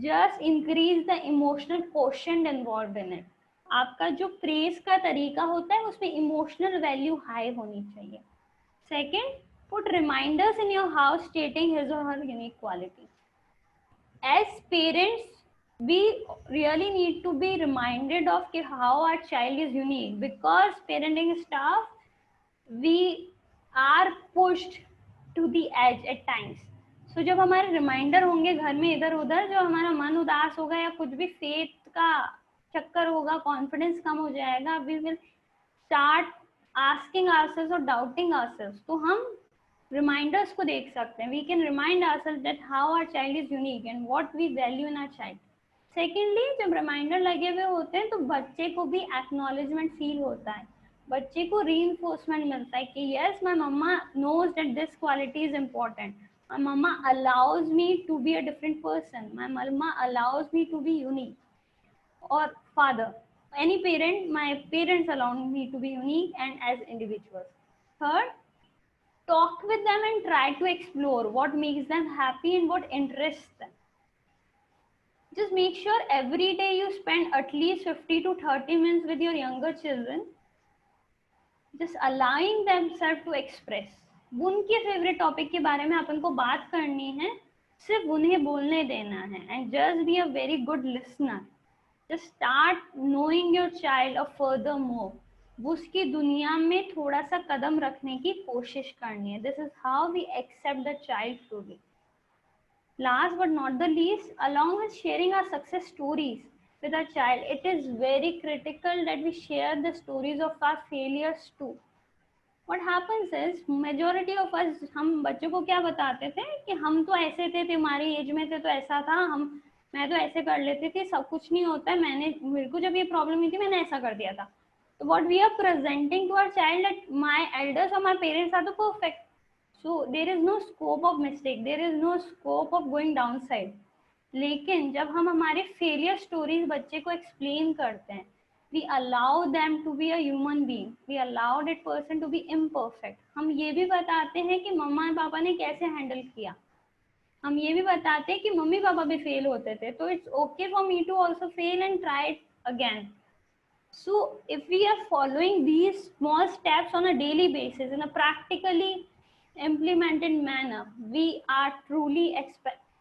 Just increase the emotional quotient involved in it. आपका जो praise का तरीका होता है उसमें emotional value high होनी चाहिए. Second, put reminders in your house stating his or her unique quality. As parents, we really need to be reminded of how our child is unique, because parenting staff, we are pushed to the edge at times. So जब हमारे reminder होंगे घर में इधर उधर, जो हमारा मन उदास होगा या कुछ भी फेथ का चक्कर होगा, कॉन्फिडेंस कम हो जाएगा, we will start asking ourselves or doubting ourselves. तो हम reminders को देख सकते हैं. We can remind ourselves that how our child is unique and what we value in our child. Secondly, जब रिमाइंडर लगे हुए होते हैं तो बच्चे को भी एक्नॉलेजमेंट फील होता है, बच्चे को रीइंफोर्समेंट मिलता है कि yes, my mumma knows that this quality is important, my mumma allows me to be a different person, my mumma allows me to be unique. और father, any parent, my parents allow me to be unique and as individuals. Third, talk with them and try to explore what makes them happy and what interests them. Just make sure every day you spend at least 50 to 30 minutes with your younger children, just allowing themselves to express. उनके favourite topic के बारे में अपन को बात करनी है, सिर्फ उन्हें बोलने देना है. And just be a very good listener. Just start knowing your child a further more. उसकी दुनिया में थोड़ा सा कदम रखने की कोशिश करनी है. This is how we accept the child fully. Last but not the least, along with sharing our success stories with our child, it is very critical that we share the stories of our failures too. What happens is, majority of us, हम बच्चों को क्या बताते थे कि हम तो ऐसे थे, तुम्हारी एज में थे तो ऐसा था, मैं तो ऐसे कर लेती थी, सब कुछ नहीं होता है, मेरे को जब ये प्रॉब्लम हुई थी मैंने ऐसा कर दिया था. So what we are presenting to our child that my elders or my parents are the perfect. So there is no scope of mistake, there is no scope of going downside. लेकिन जब हम हमारे failure stories बच्चे को explain करते हैं, we allow them to be a human being, we allow that person to be imperfect. हम ये भी बताते हैं कि मम्मा पापा ने कैसे handle किया, हम ये भी बताते हैं कि मम्मी पापा भी fail होते थे, तो it's okay for me to also fail and try it again. So if we are following these small steps on a daily basis in a practically implemented manner, we are truly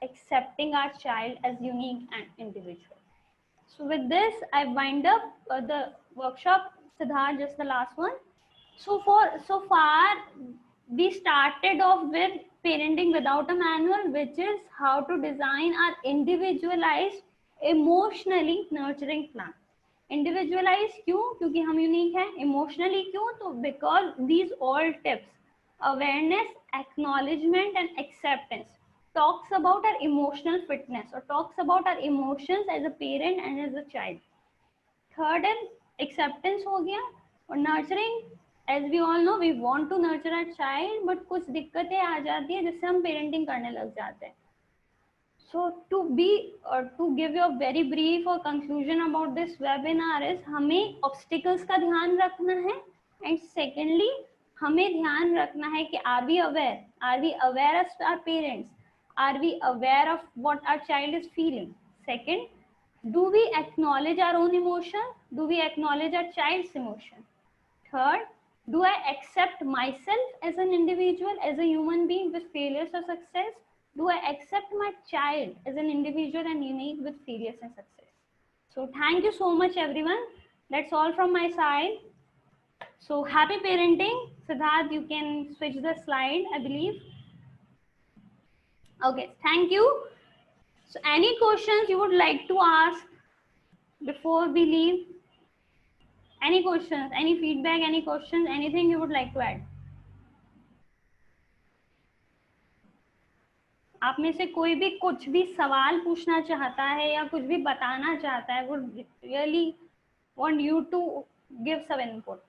accepting our child as unique and individual. So with this, I wind up the workshop. Siddharth, just the last one. So far, we started off with parenting without a manual, which is how to design our individualized, emotionally nurturing plan. Individualized क्यों? क्योंकि हम unique हैं. Emotionally क्यों? तो because these all tips, awareness, acknowledgement and acceptance, talks about our emotional fitness or talks about our emotions as a parent and as a child. Third is acceptance हो गया. और nurturing, as we all know, we want to nurture our child, but कुछ दिक्कतें आ जाती है जिससे हम parenting करने लग जाते हैं. So to give you a very brief or conclusion about this webinar is, हमें obstacles का ध्यान रखना है, and secondly हमें ध्यान रखना है कि are we aware of our parents, are we aware of what our child is feeling. Second, do we acknowledge our own emotion, do we acknowledge our child's emotion? Third, do I accept myself as an individual, as a human being with failures or success? Do I accept my child as an individual and unique with failures and success? So thank you so much everyone. That's all from my side. So happy parenting. Siddharth, you can switch the slide, I believe. Okay, thank you. So any questions you would like to ask before we leave? Any questions, any feedback, any questions, anything you would like to add? आप में से कोई भी कुछ भी सवाल पूछना चाहता है या कुछ भी बताना चाहता है, would really want you to give some input.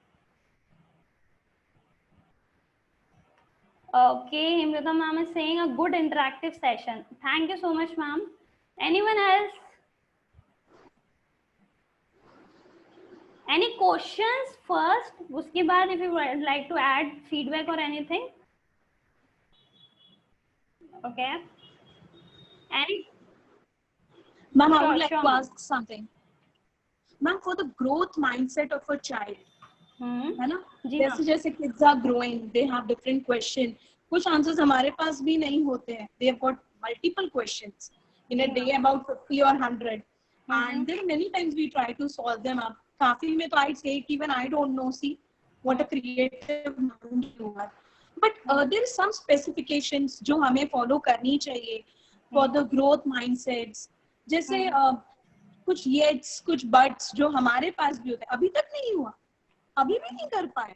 Okay, Himrita ma'am is saying a good interactive session. Thank you so much, ma'am. Anyone else? Any questions first? उसके बाद if you would like to add feedback or anything. Okay. Any? Ma'am, I would like to ask something. Ma'am, for the growth mindset of a child, है ना? जैसे जैसे kids are growing, they have different questions. कुछ answers हमारे पास भी नहीं होते हैं. They have got multiple questions in a day, about 50 or 100, and then many times we try to solve them up. काफी में तो I'd say even I don't know. See what a creative mind you are. But there is some specifications जो हमें follow करनी चाहिए for the growth mindsets. जैसे कुछ येट्स, कुछ बट्स जो हमारे पास भी होते हैं, अभी तक नहीं हुआ, अभी भी नहीं कर पाए.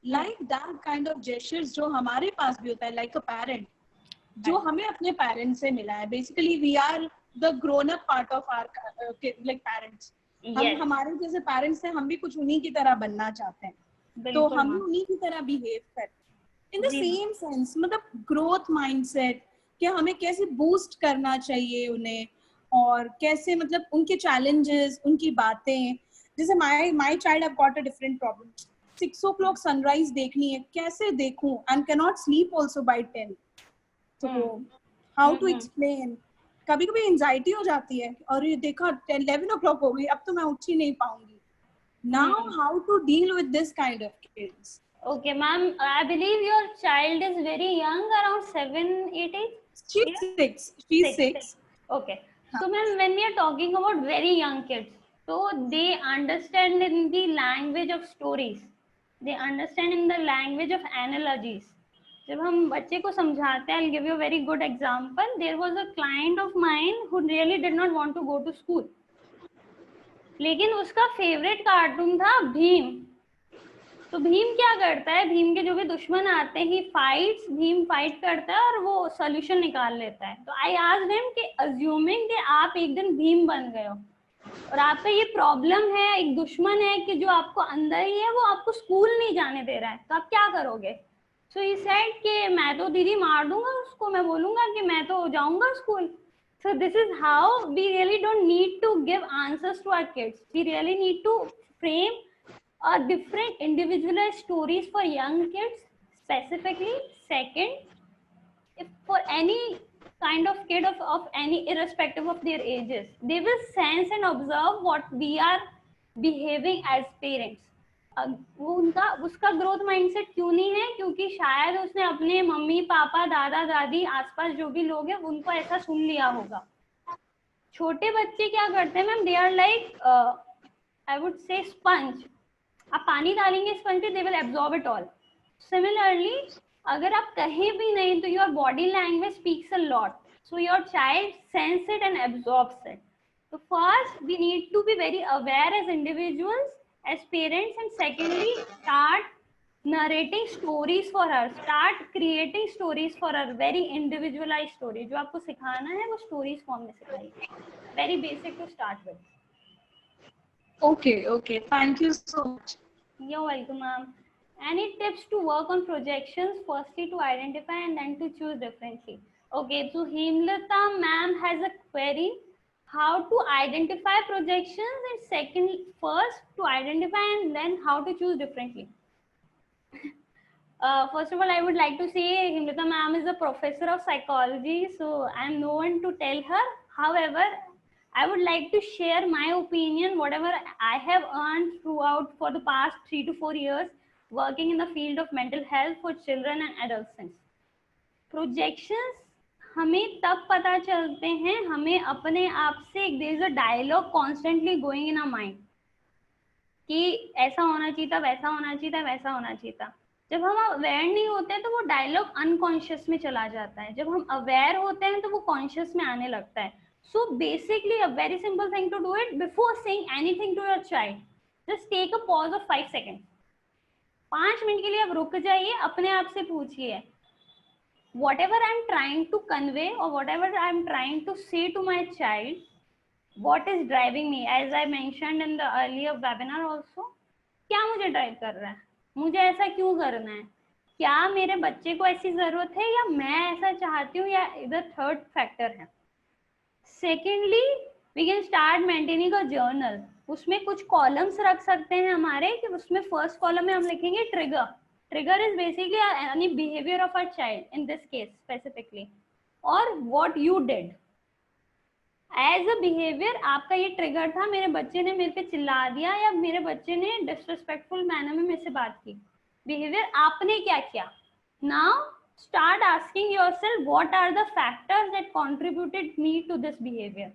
Like that kind of gestures जो हमारे पास भी होता है, like a parent, जो हमें अपने parents से मिला है. Basically we are the grown up part of our like parents. हम हमारे जैसे पेरेंट्स हैं, हम भी कुछ उन्हीं की तरह बनना चाहते हैं, तो हम भी उन्हीं की तरह बिहेव करते हैं. इन द सेम सेंस, मतलब ग्रोथ माइंडसेट कि हमें कैसे बूस्ट करना चाहिए उन्हें, और कैसे मतलब उनके चैलेंजेस, उनकी बातें. जैसे my child have got a different problem. 6 o'clock sunrise देखनी है, कैसे देखूं, and can not sleep also by 10. तो हाउ टू एक्सप्लेन. कभी कभी एंजाइटी हो जाती है, और ये देखा 11 o'clock हो गई, अब तो मैं उठ ही नहीं पाऊंगी. Now how to deal with this kind of kids? Okay, ma'am, I believe your child is very young, around 7, 8 age? She's 6. Okay. So ma'am, when we are talking about very young kids, so they understand in the language of stories, they understand in the language of analogies. जब हम बच्चे को समझाते हैं, I'll give you a very good example. There was a client of mine who really did not want to go to school. लेकिन उसका favourite cartoon था भीम. तो भीम क्या करता है, भीम के जो भी दुश्मन आते हैं, भीम फाइट करता है और वो सोल्यूशन निकाल लेता है. तो आई आस्क्ड हिम कि अज्यूमिंग कि आप एक दिन भीम बन गए हो और आपका ये प्रॉब्लम है, एक दुश्मन है कि जो आपको अंदर ही है, वो आपको स्कूल नहीं जाने दे रहा है, तो आप क्या करोगे? सो ही सेड कि मैं तो दीदी मार दूंगा उसको, मैं बोलूंगा कि मैं तो जाऊंगा school. So this is how we really don't need to give answers to our kids. We really need to frame a different individualized stories for young kids specifically. Second, if for any kind of kid of any, irrespective of their ages, they will sense and observe what we are behaving as parents. वो उसका growth mindset क्यों नहीं है? क्योंकि शायद उसने अपने mummy papa, दादा दादी, आसपास जो भी लोग हैं, उनको ऐसा सुन लिया होगा. छोटे बच्चे क्या करते हैं ma'am, they are like I would say sponge. आप पानी डालेंगे स्पंज पे, they will absorb it all. Similarly अगर आप कहीं भी नहीं, तो your body language speaks a lot, so your child sense it and absorbs it. तो first we need to be very aware as individuals, as parents, and secondly start narrating stories for her, start creating stories for her, very individualized story. जो आपको सिखाना है वो stories form में सिखाइए. Very basic to start with. Okay, thank you so much. You're welcome, ma'am. Any tips to work on projections? Firstly to identify and then to choose differently. Okay, so Hemlata ma'am has a query. How to identify projections, and second, first to identify and then how to choose differently. First of all, I would like to say Himlata ma'am is a professor of psychology, so I am no one to tell her. However, I would like to share my opinion, whatever I have earned throughout for the past 3 to 4 years working in the field of mental health for children and adolescents. Projections हमें तब पता चलते हैं, हमें अपने आप से there is a dialogue constantly going in a mind कि ऐसा होना चाहिए था, वैसा होना चाहिए था, वैसा होना चाहिए था. जब हम अवेयर नहीं होते हैं तो वो डायलॉग अनकॉन्शियस में चला जाता है. जब हम अवेयर होते हैं तो वो कॉन्शियस में आने लगता है. So basically a very simple thing to do it before saying anything to your child, just take a pause of 5 seconds. 5 minute के लिए आप रुक जाइए, अपने आप से पूछिए whatever I'm trying to convey or whatever I'm trying to say to my child, what is driving me, as I mentioned in the earlier webinar also. क्या मुझे ड्राइव कर रहा है, मुझे ऐसा क्यों करना है, क्या मेरे बच्चे को ऐसी जरूरत है या मैं ऐसा चाहती हूँ, या इधर थर्ड फैक्टर है. Secondly we can start maintaining a journal. उसमें कुछ कॉलम्स रख सकते हैं हमारे कि उसमें फर्स्ट कॉलम में हम लिखेंगे trigger. Trigger is basically any behavior of our child, in this case specifically, or what you did as a behavior. आपका ये ट्रिगर था, मेरे बच्चे ने मेरे पे चिल्ला दिया या मेरे बच्चे ने डिसरिस्पेक्टफुल मैनर में मेरे से बात की. बिहेवियर आपने क्या किया. Now start asking yourself what are the factors that contributed me to this behavior.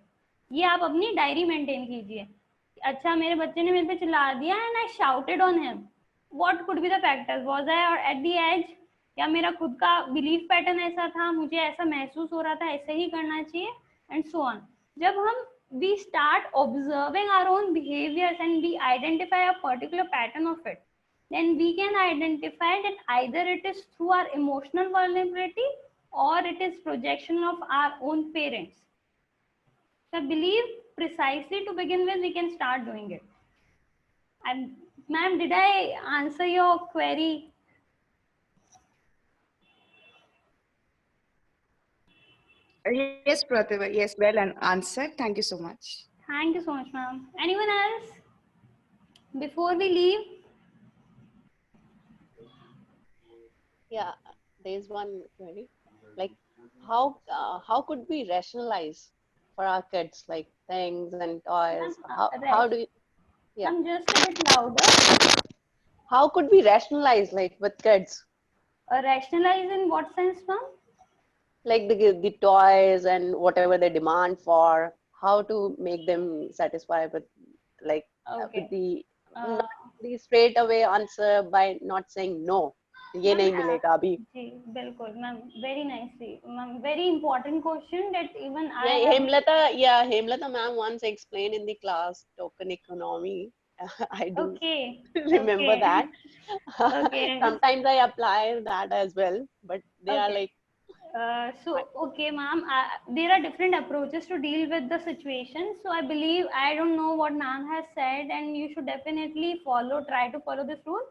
ये आप अपनी डायरी मेंटेन कीजिए. अच्छा, मेरे बच्चे ने मेरे पे चिल्ला दिया and I shouted on him. What could be the factors? Was I at the edge? या मेरा खुद का बिलीफ पैटर्न ऐसा था, मुझे ऐसा महसूस हो रहा था, ऐसे ही करना चाहिए, एंड सो ऑन. जब हम we start observing our own behaviors and we identify a particular pattern of it, then we can identify that either it is through our emotional vulnerability or it is projection of our own parents. So I believe precisely to begin with we can start doing it. And ma'am, did I answer your query? Yes, Pratibha. Yes, well answered. Thank you so much. Thank you so much, ma'am. Anyone else? Before we leave? Yeah, there's one query. Like, how could we rationalize for our kids, like things and toys? How do we? Yeah. I'm just a bit louder. How could we rationalize, like, with kids? Rationalize in what sense, ma'am? Like the toys and whatever they demand for, how to make them satisfied with, like, with the not the straight away answer by not saying no. ये नहीं मिलेगा अभी. जी बिल्कुल ma'am, very nicely ma'am, very important question that even Hemlata ma'am once explained in the class token economy. I do remember that. Sometimes I apply that as well, but they are like. So okay ma'am, there are different approaches to deal with the situation. So I believe, I don't know what ma'am has said, and you should definitely try to follow this rule.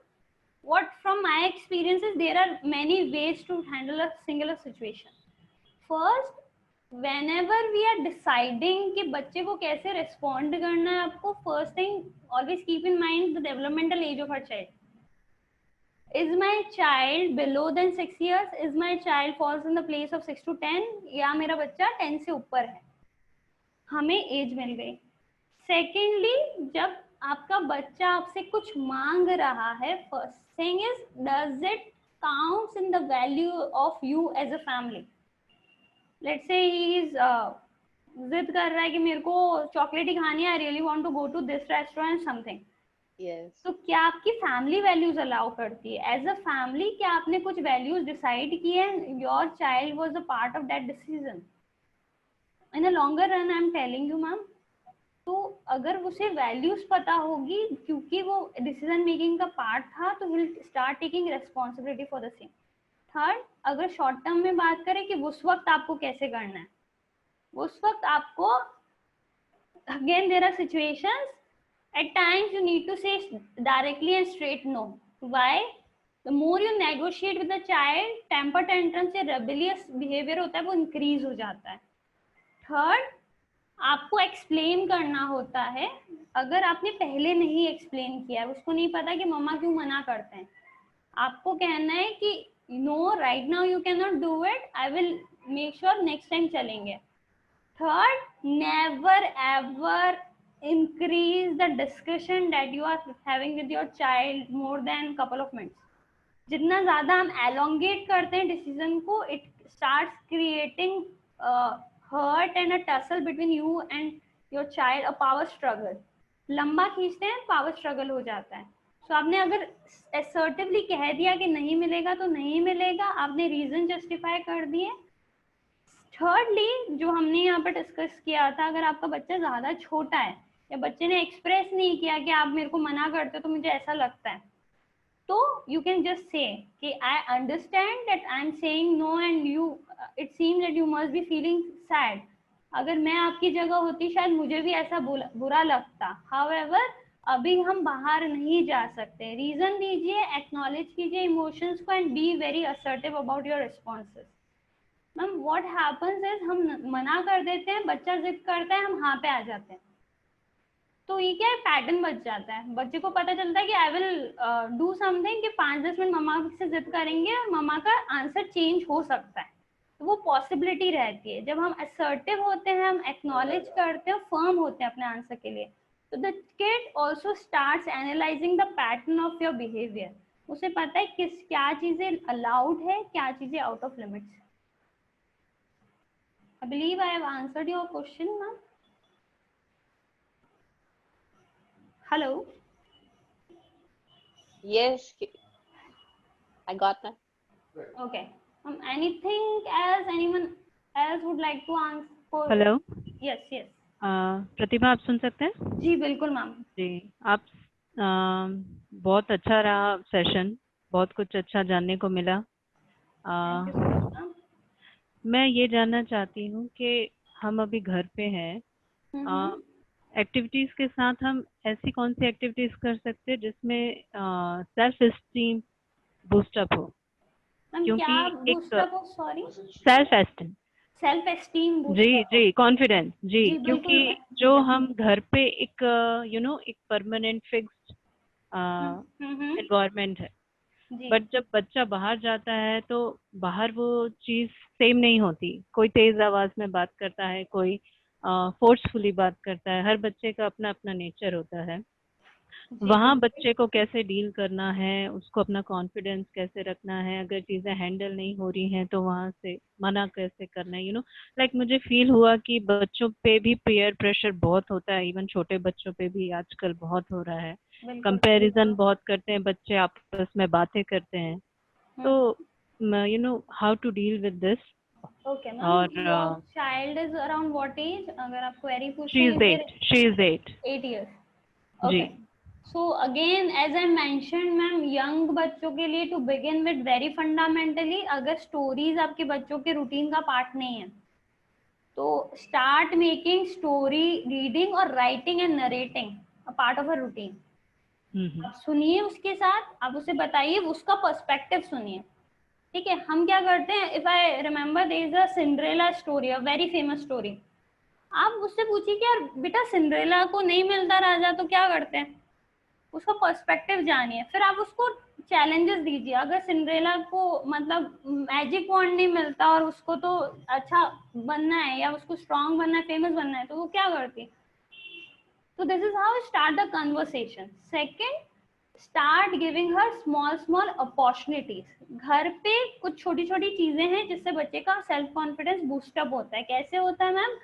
What from my experiences, there are many ways to handle a singular situation. First, whenever we are deciding कि बच्चे को कैसे respond करना है आपको, first thing always keep in mind the developmental age of our child. Is my child below than 6 years? Is my child falls in the place of 6 to 10? या मेरा बच्चा 10 से ऊपर है? हमें एज मिल गई. Secondly, जब आपका बच्चा आपसे कुछ मांग रहा है, first thing is, does it counts in the value of you as a family? Let's say he is जिद कर रहा है कि मेरे को चॉकलेट ही खानी है, I really want to go to this restaurant something. Yes. तो क्या आपकी फैमिली वैल्यूज अलाउ करती है? एज अ फैमिली क्या आपने कुछ वैल्यूज डिसाइड किए? Your child was a part of that decision. In a longer run I am telling you ma'am. तो अगर उसे वैल्यूज पता होगी, क्योंकि वो डिसीजन मेकिंग का पार्ट था, तो will start taking responsibility for the same. Third, अगर शॉर्ट टर्म में बात करें कि उस वक्त आपको कैसे करना है, उस वक्त आपको, again there are situations, at times you need to say directly and straight no. Why? The more you negotiate with the child, temper tantrums या rebellious behavior होता है वो increase हो जाता है. Third, आपको explain करना होता है. अगर आपने पहले नहीं explain किया, उसको नहीं पता कि मम्मा क्यों मना करते हैं, आपको कहना है कि no right now you can not do it, I will make sure next time चलेंगे। Third, never ever increase the discussion that you are having with your child more than couple of minutes. जितना ज्यादा हम elongate करते हैं decision को, it starts creating hurt and a tussle between you and your child, a power struggle. लंबा खींचते हैं, power struggle हो जाता है। तो आपने अगर assertively कह दिया कि नहीं मिलेगा तो नहीं मिलेगा, आपने रीजन जस्टिफाई कर दिए। थर्डली, जो हमने यहाँ पर डिस्कस किया था, अगर आपका बच्चा ज्यादा छोटा है या बच्चे ने एक्सप्रेस नहीं किया कि आप मेरे को मना करते हो तो मुझे ऐसा लगता है, तो यू कैन जस्ट से कि I understand that I am saying no and you it seems that you must be feeling sad. अगर मैं आपकी जगह होती शायद मुझे भी ऐसा बुरा लगता। हाउएवर अभी हम बाहर नहीं जा सकते। रीजन दीजिए, एक्नॉलेज कीजिए इमोशंस को and be very assertive about your responses. Ma'am what happens is हम मना कर देते हैं, बच्चा जिद करता है, हम हाँ पे आ जाते हैं, तो ये क्या है, पैटर्न बच जाता है। बच्चे को पता चलता है कि आई विल डू समथिंग, कि 5-10 मिनट मम्मा से जिद करेंगे और मम्मा का आंसर चेंज हो सकता है, तो वो पॉसिबिलिटी रहती है। जब हम असर्टिव होते हैं, हम एक्नॉलेज करते हैं, फर्म होते हैं अपने आंसर के लिए, तो the kid also starts analysing the pattern of your behaviour. उसे पता है क्या चीजें अलाउड है, क्या चीजें out of limits. I believe I have answered your question, ma'am. Hello. Yes, I got that. Okay. Anything else? Anyone else would like to answer? Hello. Yes, yes. प्रतिभा, आप सुन सकते हैं? जी बिल्कुल मैम। जी, आप बहुत अच्छा रहा सेशन, बहुत कुछ अच्छा जानने को मिला। Thank you so much, ma'am. मैं ये जानना चाहती हूँ कि हम अभी घर पे हैं, एक्टिविटीज के साथ हम ऐसी कौन सी एक्टिविटीज कर सकते हैं जिसमें सेल्फ एस्टीम बूस्टअप हो? क्योंकि एक सेल्फ एस्टीम जी कॉन्फिडेंस जी, क्योंकि जो हम घर पे एक एक परमानेंट फिक्स्ड एनवायरनमेंट है, बट जब बच्चा बाहर जाता है तो बाहर वो चीज सेम नहीं होती। कोई तेज आवाज में बात करता है, कोई फोर्सफुली बात करता है, हर बच्चे का अपना अपना नेचर होता है। वहाँ बच्चे को कैसे डील करना है, उसको अपना कॉन्फिडेंस कैसे रखना है, अगर चीजें हैंडल नहीं हो रही हैं तो वहाँ से मना कैसे करना है। लाइक मुझे फील हुआ कि बच्चों पे भी पीयर प्रेशर बहुत होता है, इवन छोटे बच्चों पे भी आजकल बहुत हो रहा है। कंपैरिजन बहुत करते हैं बच्चे, आपस में बातें करते हैं, तो how to deal with this. Okay, ma'am. Child is around what age? अगर आप query पूछें। She is 8 years. Okay. So again, as I mentioned, ma'am, young बच्चों के लिए to begin with very fundamentally, अगर stories आपके बच्चों के routine का part नहीं है, तो start making story reading और writing and narrating a part of a routine. आप सुनिए उसके साथ, आप उसे बताइए, उसका पर्सपेक्टिव सुनिए। ठीक है, हम क्या करते हैं, if I remember there is a Cinderella story, a very famous story. आप उससे पूछिए कि यार बेटा सिंड्रेला को नहीं मिलता राजा तो क्या करते हैं, उसका पर्सपेक्टिव जानिए, फिर आप उसको चैलेंजेस दीजिए। अगर सिंड्रेला को मतलब मैजिक वॉन्ड नहीं मिलता और उसको तो अच्छा बनना है या उसको स्ट्रॉन्ग बनना है, फेमस बनना है, तो वो क्या करती? तो this is how start the conversation. Second, start giving her small opportunities. घर पे कुछ छोटी छोटी चीजें हैं जिससे बच्चे का सेल्फ कॉन्फिडेंस बूस्टअप होता है। कैसे होता है ma'am?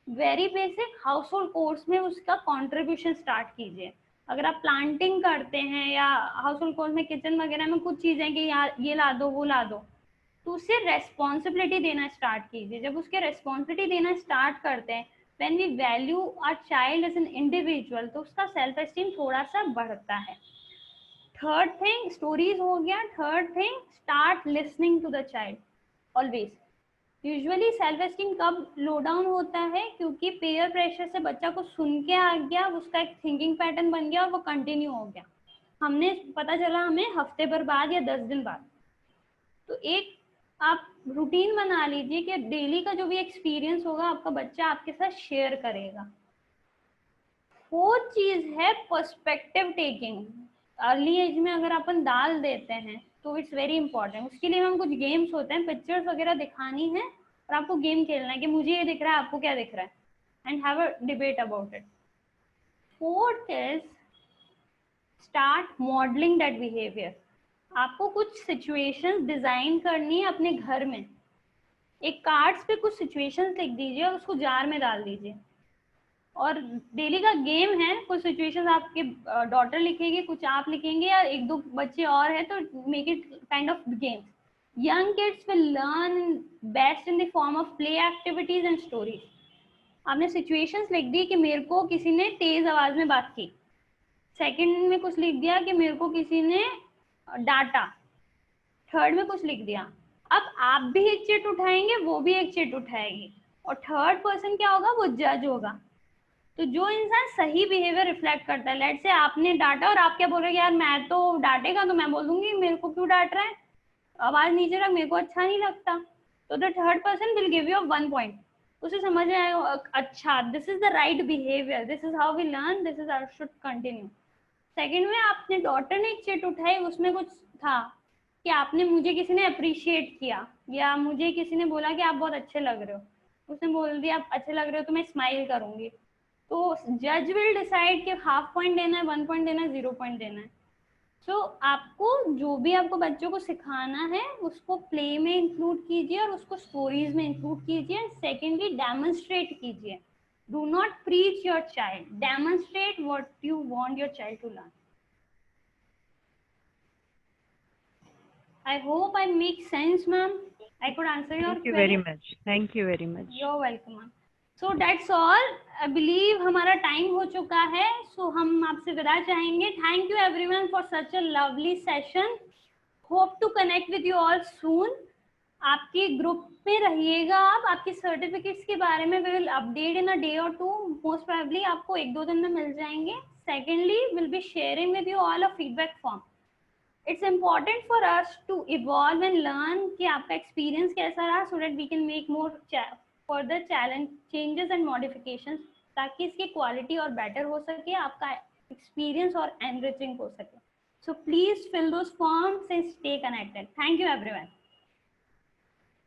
Very basic house hold course में उसका कंट्रीब्यूशन स्टार्ट कीजिए। अगर आप प्लांटिंग करते हैं या हाउस होल्ड कोर्स में किचन वगैरह में कुछ चीजें कि यार ये ला दो वो ला दो, तो उसे रेस्पॉन्सिबिलिटी देना स्टार्ट कीजिए। जब उसके रेस्पॉन्सिबिलिटी देना स्टार्ट करते हैं, when we value our child as an individual, तो उसका सेल्फ एस्टीम थोड़ा सा बढ़ता है। थर्ड थिंग, स्टोरीज हो गया। Third thing, start listening to the child always. Usually self esteem कब लो डाउन होता है? क्योंकि पेयर प्रेशर से बच्चा को सुन के आ गया, उसका एक थिंकिंग पैटर्न बन गया और वो कंटिन्यू हो गया। हमने पता चला हमें हफ्ते भर बाद या 10 दिन बाद। तो एक आप रूटीन बना लीजिए कि डेली का जो भी एक्सपीरियंस होगा आपका बच्चा आपके साथ शेयर करेगा। फोर्थ चीज है पर्सपेक्टिव टेकिंग। अर्ली एज में अगर अपन डाल देते हैं तो इट्स वेरी इंपॉर्टेंट। उसके लिए हम कुछ गेम्स होते हैं, पिक्चर्स वगैरह दिखानी है और आपको गेम खेलना है कि मुझे ये दिख रहा है, आपको क्या दिख रहा है, and have a debate about it. Fourth is start modelling that behaviour. आपको कुछ सिचुएशंस डिजाइन करनी है अपने घर में। एक कार्ड्स पे कुछ सिचुएशंस लिख दीजिए और उसको जार में डाल दीजिए, और डेली का गेम है, कुछ सिचुएशंस आपके डॉटर लिखेगी, कुछ आप लिखेंगे, या एक दो बच्चे और है तो make it kind of games. Young kids will learn best in the form of play activities and stories. आपने सिचुएशंस लिख दी कि मेरे को किसी ने तेज आवाज में बात की, सेकंड में कुछ लिख दिया कि मेरे को किसी ने डांटा, थर्ड में कुछ लिख दिया। अब आप भी एक चिट उठाएंगे, वो भी एक चिट उठाएगी, और थर्ड पर्सन क्या होगा, वो जज होगा। तो जो इंसान सही बिहेवियर रिफ्लेक्ट करता है, लेट से आपने डांटा और आप क्या बोल रहे हैं, यार मैं तो डांटेगा तो मैं बोलूंगी मेरे को क्यों डांट रहा है, आवाज नीचे रख, मेरे को अच्छा नहीं लगता। तो the third person will give you 1 point. उसे समझ में आएगा, अच्छा this is the right behaviour, this is how we learn, this is our should continue. Second में आपने डॉटर ने एक चिट उठाई, उसमें कुछ था कि आपने, मुझे किसी ने अप्रिशिएट किया या मुझे किसी ने बोला कि आप बहुत अच्छे लग रहे हो, उसने बोल दिया आप अच्छे लग रहे हो तो मैं स्माइल करूंगी। तो जज विल डिसाइड कि हाफ पॉइंट देना है, 1 पॉइंट देना है, 0 पॉइंट देना है। सो आपको जो भी आपको बच्चों को सिखाना है उसको प्ले में इंक्लूड कीजिए और उसको स्टोरीज में इंक्लूड कीजिए। सेकेंडली डेमोन्स्ट्रेट कीजिए, do not preach your child, demonstrate what you want your child to learn. I hope I make sense, ma'am. I could answer your Thank you query. very much. Thank you very much. You're welcome, ma'am. So that's all. I believe हमारा time हो चुका है, so हम आपसे विदा चाहेंगे। Thank you everyone for such a lovely session. Hope to connect with you all soon. आपके group में रहिएगा आप, आपकी सर्टिफिकेट्स के बारे में we will update in a day or two. Most probably आपको 1-2 दिन में मिल जाएंगे। Secondly, we'll be sharing with you all a feedback form. It's important for us to evolve and learn कि आपका experience कैसा रहा, so that we can make more further changes and modifications, ताकि इसकी quality और better हो सके, आपका experience और enriching हो सके. So please fill those forms and stay connected. Thank you everyone.